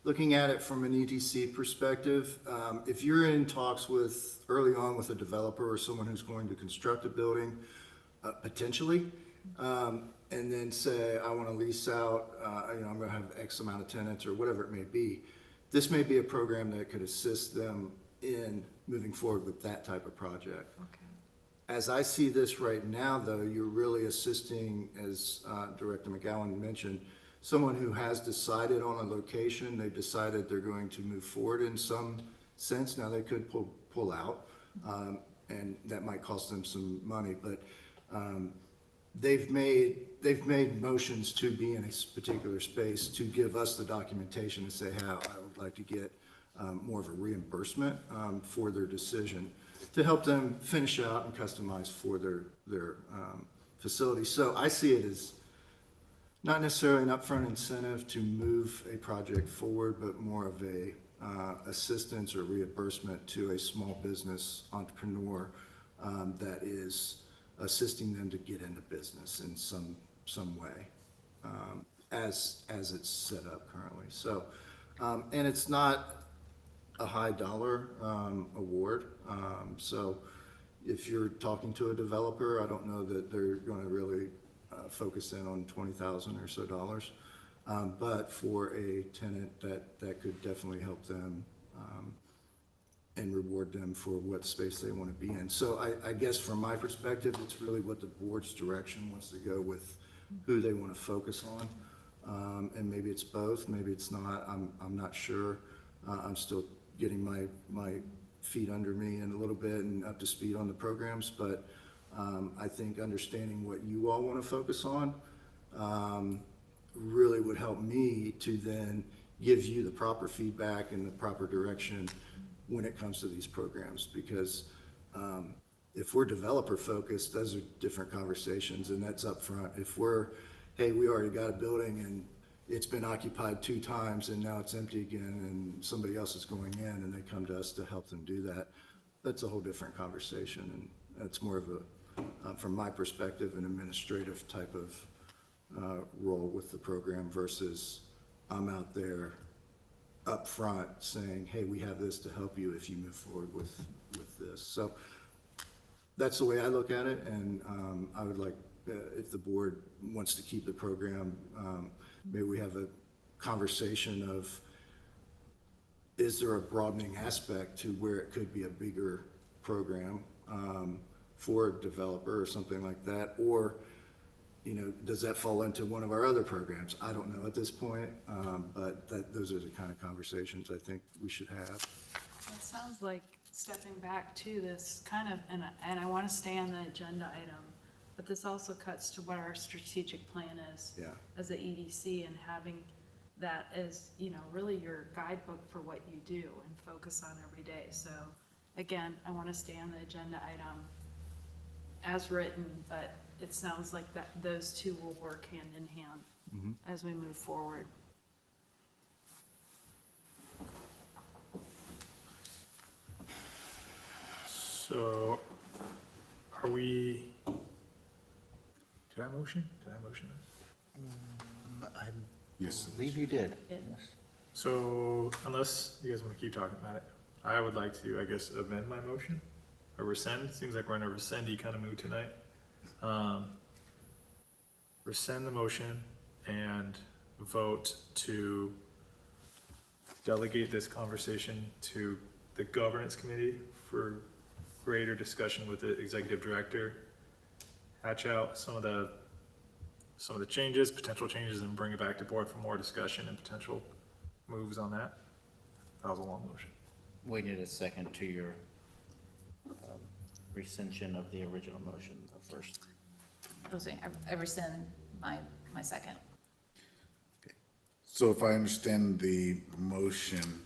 looking at it from an EDC perspective, if you're in talks early on with a developer or someone who's going to construct a building, potentially, and then say, I want to lease out, I'm going to have X amount of tenants or whatever it may be, this may be a program that could assist them in moving forward with that type of project. Okay. As I see this right now, though, you're really assisting, as Director McGowan mentioned, someone who has decided on a location, they've decided they're going to move forward in some sense. Now, they could pull out, and that might cost them some money, but they've made motions to be in a particular space to give us the documentation to say how I would like to get more of a reimbursement for their decision, to help them finish out and customize for their facility. So I see it as not necessarily an upfront incentive to move a project forward, but more of a assistance or reimbursement to a small business entrepreneur that is assisting them to get into business in some way, as it's set up currently. So, and it's not a high dollar award. So if you're talking to a developer, I don't know that they're going to really focus in on $20,000 or so dollars. But for a tenant, that could definitely help them and reward them for what space they want to be in. So I guess from my perspective, it's really what the board's direction wants to go with, who they want to focus on. And maybe it's both, maybe it's not. I'm not sure. I'm still getting my feet under me and a little bit and up to speed on the programs, but I think understanding what you all want to focus on really would help me to then gives you the proper feedback and the proper direction when it comes to these programs. Because if we're developer focused, those are different conversations, and that's up front. If we're, hey, we already got a building and it's been occupied 2 times and now it's empty again and somebody else is going in and they come to us to help them do that, that's a whole different conversation. And that's more of a, from my perspective, an administrative type of role with the program versus I'm out there up front saying, hey, we have this to help you if you move forward with this. So that's the way I look at it, and I would like, if the board wants to keep the program, maybe we have a conversation of, is there a broadening aspect to where it could be a bigger program for a developer or something like that? Or, you know, does that fall into one of our other programs? I don't know at this point, but those are the kind of conversations I think we should have. It sounds like stepping back to this kind of, and I want to stay on the agenda item, but this also cuts to what our strategic plan is as a EDC, and having that as, you know, really your guidebook for what you do and focus on every day. So again, I want to stay on the agenda item as written, but it sounds like that those two will work hand in hand as we move forward. So are we, did I motion? Did I motion this? I Yes. believe you did. So unless you guys want to keep talking about it, I would like to, I guess, amend my motion or rescind. Seems like we're in a rescindy kind of mood tonight. Rescind the motion and vote to delegate this conversation to the governance committee for greater discussion with the executive director, hatch out some of the changes, potential changes, and bring it back to board for more discussion and potential moves on that. That was a long motion. We need a second to your rescission of the original motion first. I rescind my second. So if I understand the motion,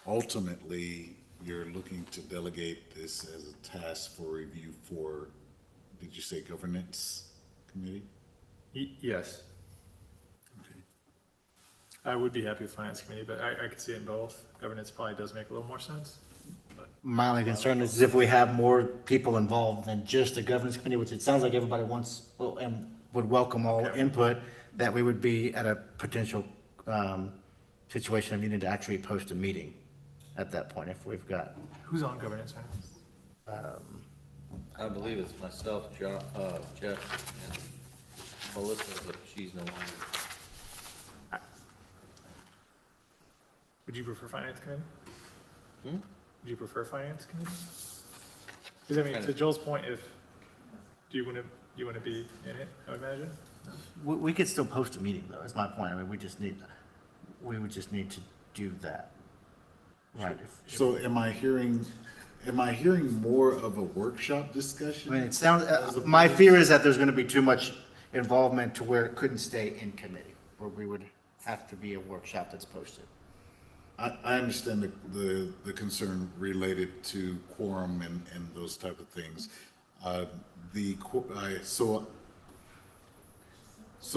ultimately, you're looking to delegate this as a task for review for, did you say governance committee? Yes. Okay. I would be happy with finance committee, but I could see it in both. Governance probably does make a little more sense. My only concern is if we have more people involved than just the governance committee, which it sounds like everybody wants, well, and would welcome all input, that we would be at a potential situation of needing to actually post a meeting at that point if we've got. Who's on governance? I believe it's myself, Jeff, and Melissa, but she's no longer. Would you prefer finance committee? Hmm? Would you prefer finance committee? Because I mean, to Joel's point, do you want to be in it, I would imagine? We could still post a meeting though, is my point. I mean, we would just need to do that. Right. So am I hearing more of a workshop discussion? I mean, it sounds, my fear is that there's going to be too much involvement to where it couldn't stay in committee, where we would have to be a workshop that's posted. I understand the concern related to quorum and those type of things. So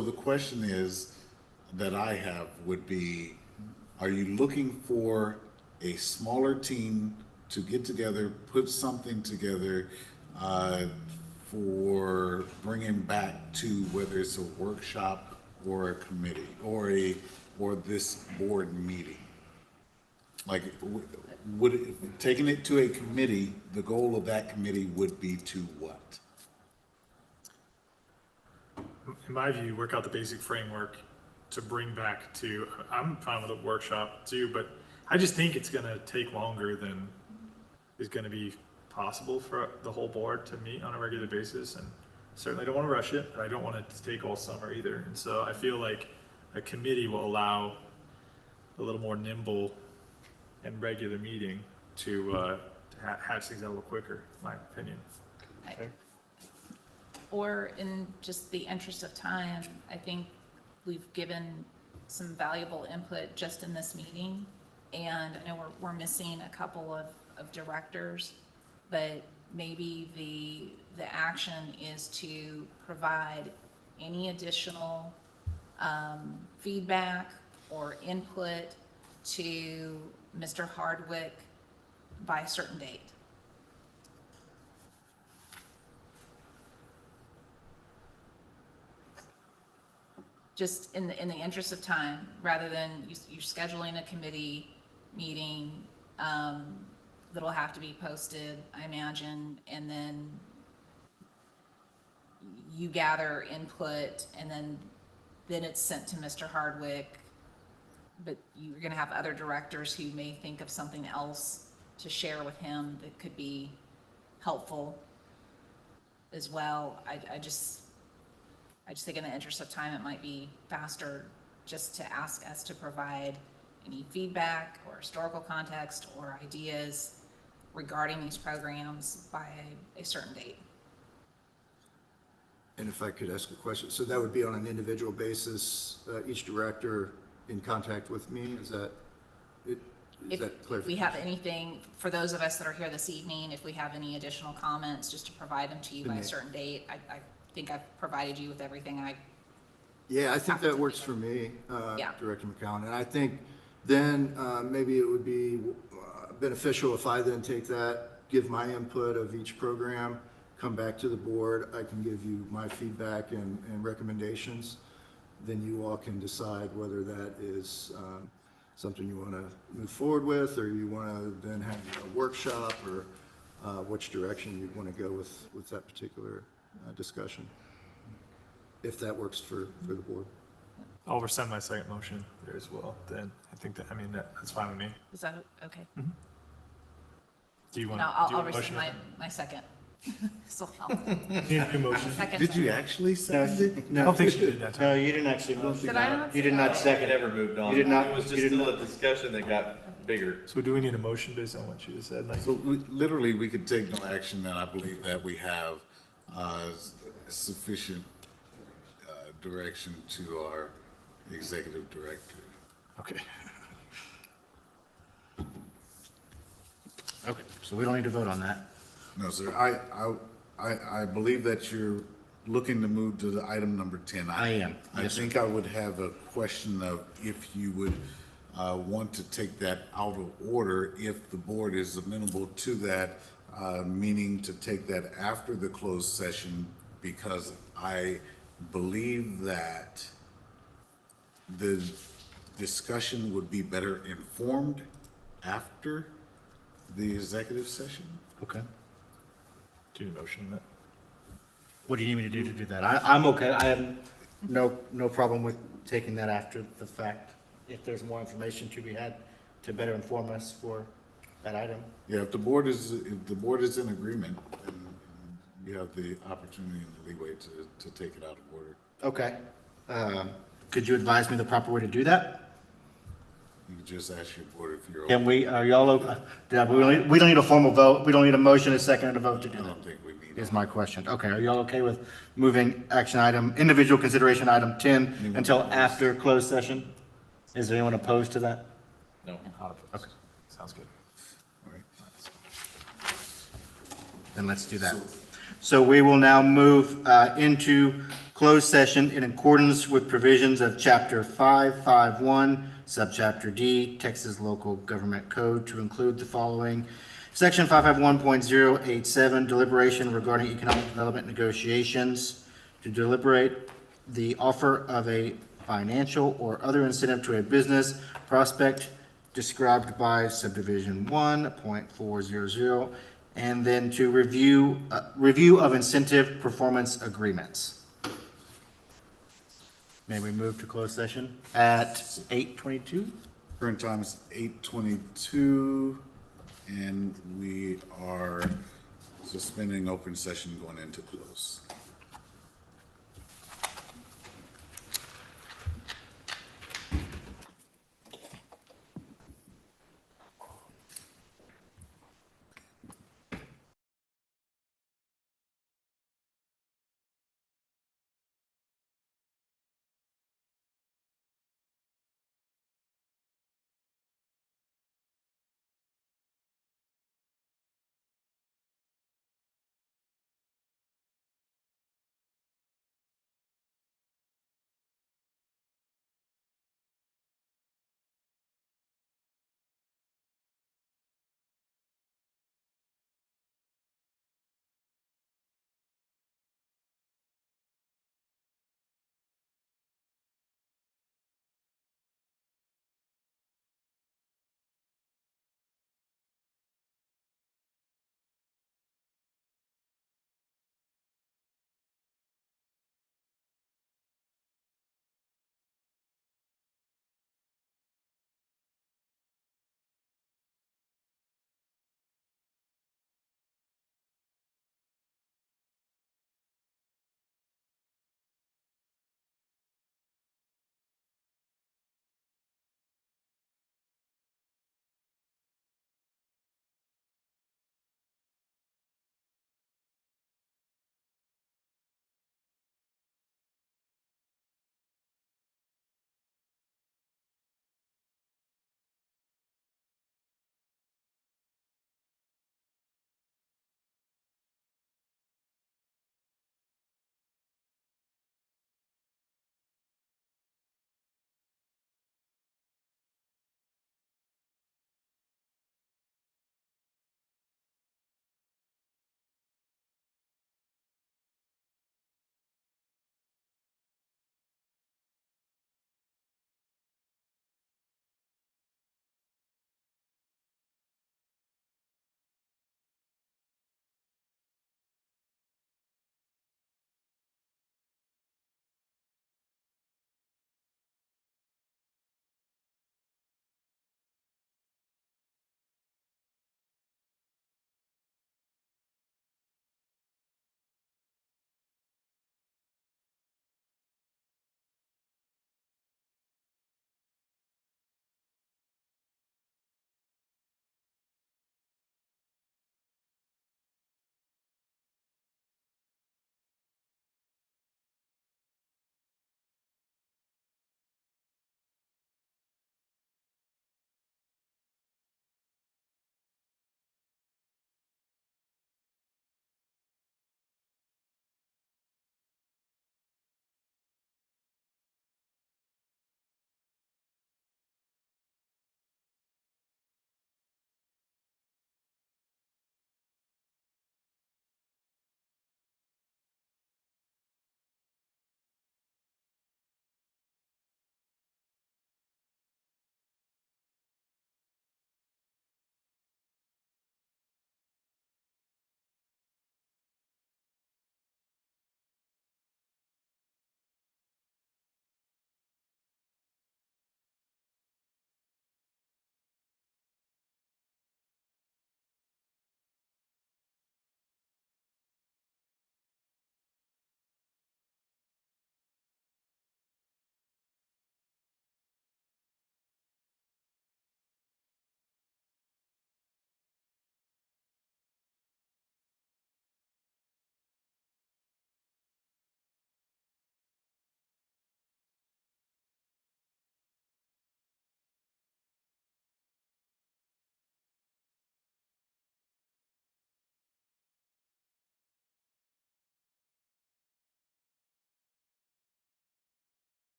the question is, that I have would be, are you looking for a smaller team to get together, put something together for bringing back to whether it's a workshop or a committee or this board meeting? Like, taking it to a committee, the goal of that committee would be to what? In my view, work out the basic framework to bring back to, I'm fine with a workshop too, but I just think it's gonna take longer than is gonna be possible for the whole board to meet on a regular basis. And certainly don't wanna rush it, but I don't want it to take all summer either. And so I feel like a committee will allow a little more nimble and regular meeting to hatch things out a little quicker, in my opinion. Or in just the interest of time, I think we've given some valuable input just in this meeting. And I know we're missing a couple of directors, but maybe the action is to provide any additional feedback or input to Mr. Hardwick by a certain date. Just in the interest of time, rather than you scheduling a committee meeting that'll have to be posted, I imagine, and then you gather input, and then it's sent to Mr. Hardwick. But you're gonna have other directors who may think of something else to share with him that could be helpful as well. I just think in the interest of time, it might be faster just to ask us to provide any feedback or historical context or ideas regarding these programs by a certain date. And if I could ask a question, so that would be on an individual basis, each director in contact with me, is that it? Is that If clear? we have anything, for those of us that are here this evening, if we have any additional comments, just to provide them to you by a certain date. I think I've provided you with everything Yeah, I think that works for me, Yeah. Director McCowan. And I think then maybe it would be beneficial if I then take that, give my input of each program, come back to the board. I can give you my feedback and recommendations. Then you all can decide whether that is something you want to move forward with, or you want to then have a workshop, or which direction you want to go with that particular discussion, if that works for the board. I'll rescind my second motion there as well, then. I think that, I mean, that's fine with me. Is that okay? Do you want? No, do you I'll want a rescind motion? my second. So Need a new motion? second. Did you actually second it? I don't think she did that No, time. you didn't actually move. Did I not You did not It second. never moved on. You did not- It was you just did still not- a discussion that got bigger. So do we need a motion based on what you just said? Like, So literally, we could take no action, and I believe that we have sufficient direction to our executive director. okay. Okay, so we don't need to vote on that. No, sir, I believe that you're looking to move to the item number 10. I am. I Yes, sir. think I would have a question of if you would want to take that out of order, if the board is amenable to that, meaning to take that after the closed session, because I believe that the discussion would be better informed after the executive session. Okay. Do you need a motion on that? What do you need me to do that? I'm okay. I have no problem with taking that after the fact. If there's more information to be had to better inform us for that item. Yeah, if the board is in agreement, then you have the opportunity and the leeway to take it out of order. Okay. Could you advise me the proper way to do that? You can just ask your board if you're. Can we, are y'all, we don't need a formal vote. We don't need a motion, a second, and a vote to do I that. don't think we need. Is my question. Okay, are y'all okay with moving action item, individual consideration item 10 until after closed session? Is there anyone opposed to that? No. Okay. Sounds good. All right. Then let's do that. So we will now move into closed session in accordance with provisions of Chapter 551, Subchapter D, Texas Local Government Code, to include the following. Section 551.087, deliberation regarding economic development negotiations, to deliberate the offer of a financial or other incentive to a business prospect described by subdivision 1.400, and then to review of incentive performance agreements. May we move to closed session at 8:22? Current time is 8:22, and we are suspending open session going into close.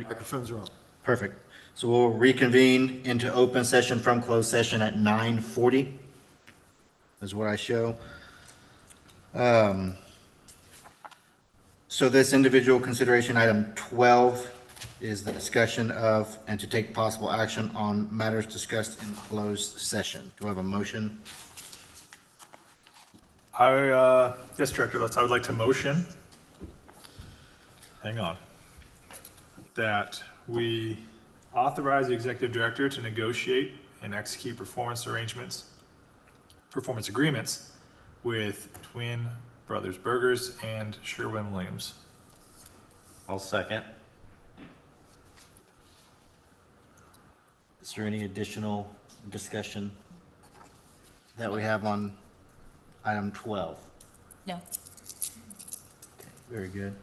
Microphones are on. Perfect. So we'll reconvene into open session from closed session at 9:40 is what I show. So this individual consideration, item 12, is the discussion of and to take possible action on matters discussed in closed session. Do I have a motion? Yes, Director Lutz, I would like to motion, hang on, that we authorize the executive director to negotiate and execute performance agreements with Twin Brothers Burgers and Sherwin-Williams. I'll second. Is there any additional discussion that we have on item 12? No. Very good.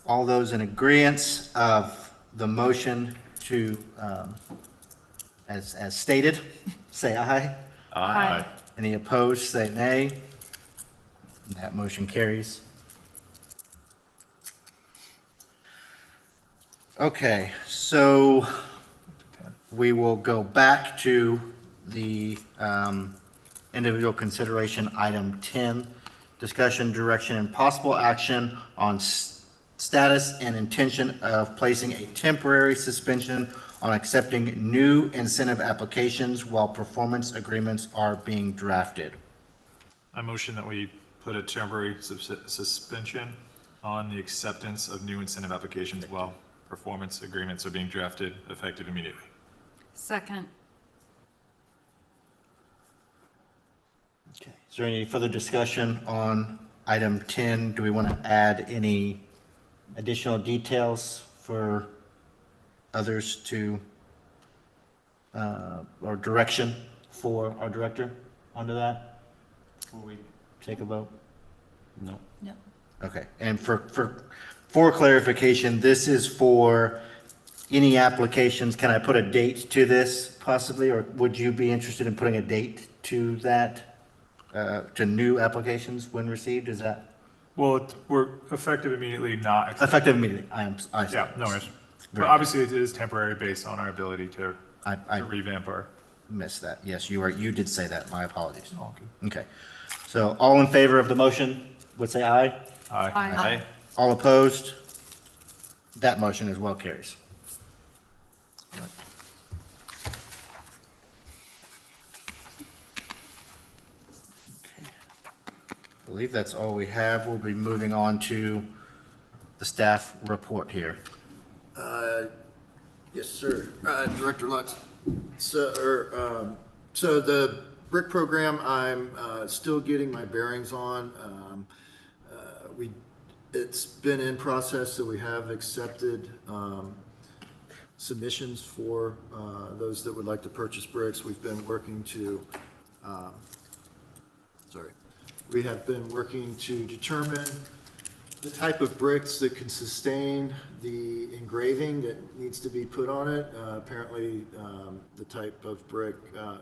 All those in agreeance of the motion to, as stated, say aye. Aye. Any opposed, say nay. That motion carries. Okay, so we will go back to the individual consideration, item 10, discussion, direction, and possible action on status and intention of placing a temporary suspension on accepting new incentive applications while performance agreements are being drafted. I motion that we put a temporary suspension on the acceptance of new incentive applications while performance agreements are being drafted, effective immediately. Second. Okay. Is there any further discussion on item 10? Do we want to add any additional details for others to, or direction for our director onto that? Before we take a vote? No. No. Okay, and for clarification, this is for any applications, can I put a date to this possibly, or would you be interested in putting a date to that, to new applications when received, is that? Well, we're effective immediately, not. Effective immediately, Yeah, no worries. But Very obviously it is temporary based on our ability to I revamp our. missed that, yes, you did say that, my apologies. Oh, good. Okay, so all in favor of the motion would say aye? Aye. Aye. All opposed? That motion as well carries. I believe that's all we have. We'll be moving on to the staff report here. Yes, sir. Director Lutz. So the brick program, I'm still getting my bearings on. It's been in process, so we have accepted submissions for those that would like to purchase bricks. We've been working to, we have been working to determine the type of bricks that can sustain the engraving that needs to be put on it. Apparently, the type of brick,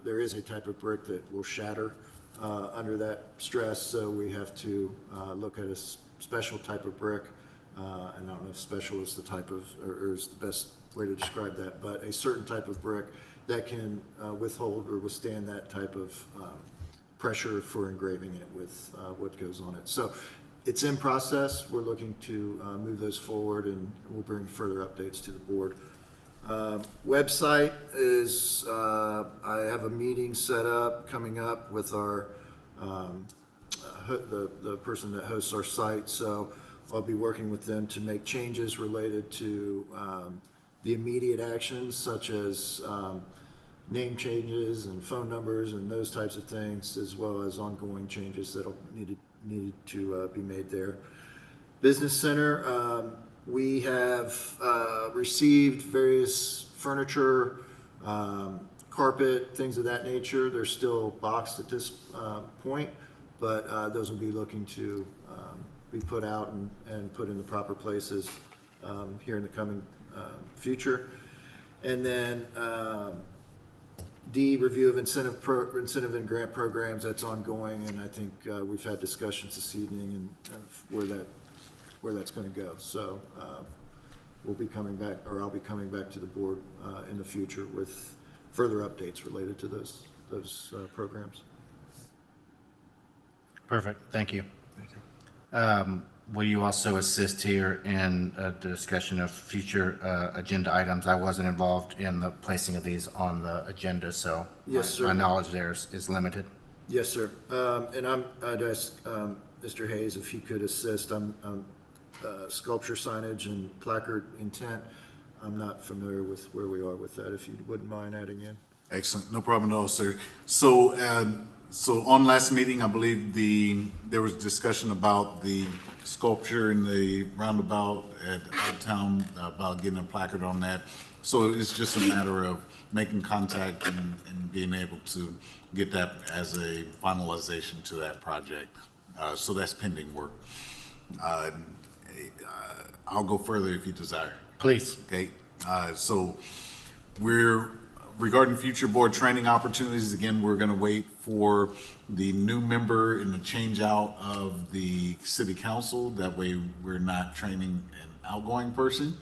there is a type of brick that will shatter under that stress, so we have to look at a special type of brick. And I don't know if special is the type of, or is the best way to describe that, but a certain type of brick that can withhold or withstand that type of pressure for engraving it with what goes on it. So it's in process. We're looking to move those forward, and we'll bring further updates to the board. Website is, I have a meeting set up, coming up with our, the person that hosts our site. So I'll be working with them to make changes related to the immediate actions, such as name changes and phone numbers and those types of things, as well as ongoing changes that'll need to be made there. Business Center, we have received various furniture, carpet, things of that nature. They're still boxed at this point, but those will be looking to be put out and put in the proper places here in the coming future. And then D, review of incentive and grant programs, that's ongoing, and I think we've had discussions this evening and where that where that's going to go. So we'll be coming back, or I'll be coming back to the board in the future with further updates related to those programs. Perfect, thank you. Will you also assist here in the discussion of future agenda items? I wasn't involved in the placing of these on the agenda, so Yes, sir. my knowledge there is limited. Yes, sir. And I'd ask Mr. Hayes if he could assist. I'm sculpture signage and placard intent. I'm not familiar with where we are with that, if you wouldn't mind adding in. Excellent, no problem at all, sir. So, so on last meeting, I believe there was discussion about the sculpture in the roundabout at Town about getting a placard on that. So it's just a matter of making contact and being able to get that as a finalization to that project. So that's pending work. I'll go further if you desire. Please. Okay, so regarding future board training opportunities, again, we're going to wait for the new member and the change out of the city council. That way we're not training an outgoing person.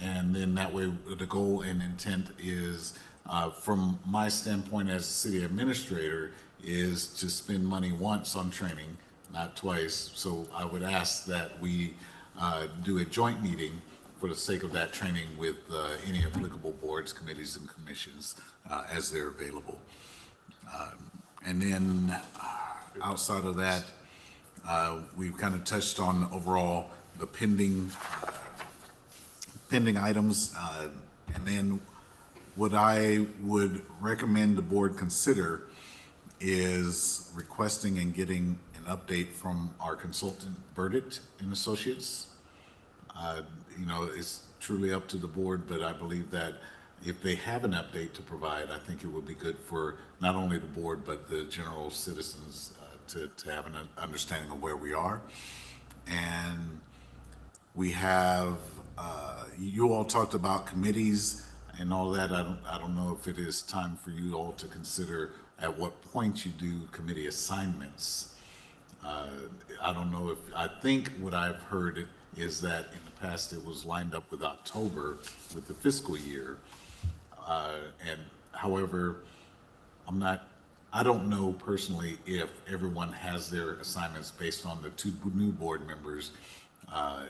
And then that way the goal and intent is, from my standpoint as city administrator, is to spend money once on training, not twice. So I would ask that we do a joint meeting for the sake of that training with any applicable boards, committees, and commissions as they're available. And then outside of that, we've kind of touched on overall the pending items. And then what I would recommend the board consider is requesting and getting an update from our consultant, Burdick and Associates. You know, it's truly up to the board, but I believe that if they have an update to provide, I think it would be good for not only the board, but the general citizens to have an understanding of where we are. And we have, you all talked about committees and all that. I don't know if it is time for you all to consider at what point you do committee assignments. I don't know if, I think what I've heard is that in the past it was lined up with October with the fiscal year. And however, I don't know personally if everyone has their assignments based on the 2 new board members,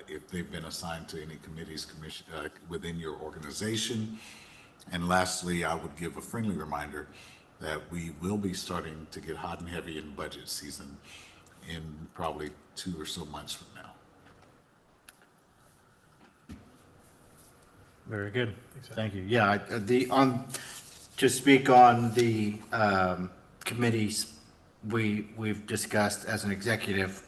if they've been assigned to any committees, commission, within your organization. And lastly, I would give a friendly reminder that we will be starting to get hot and heavy in budget season in probably 2 or so months from now. Very good. Thank you. Yeah, to speak on the committees, we've discussed as an executive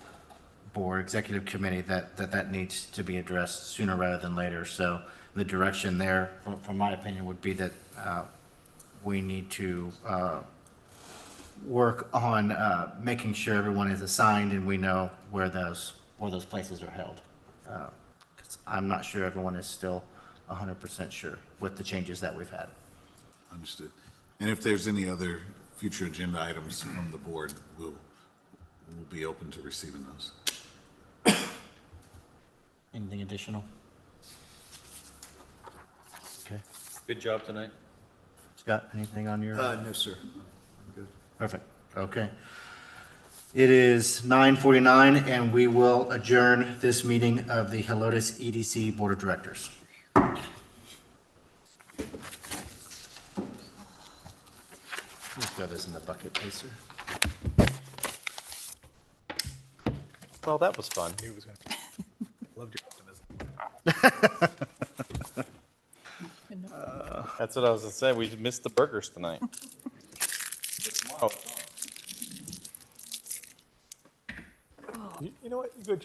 board, executive committee, that needs to be addressed sooner rather than later. So the direction there, from my opinion, would be that we need to work on making sure everyone is assigned and we know where those places are held. 'Cause I'm not sure everyone is still 100% sure with the changes that we've had. Understood. And if there's any other future agenda items from the board, we'll be open to receiving those. Anything additional? Okay. Good job tonight. Scott, anything on your? No, sir. I'm good. Perfect. Okay. It is 9:49 and we will adjourn this meeting of the Helotes EDC Board of Directors. Let's throw this in the bucket, please, sir. Well, that was fun. Loved your optimism. That's what I was gonna say. We missed the burgers tonight.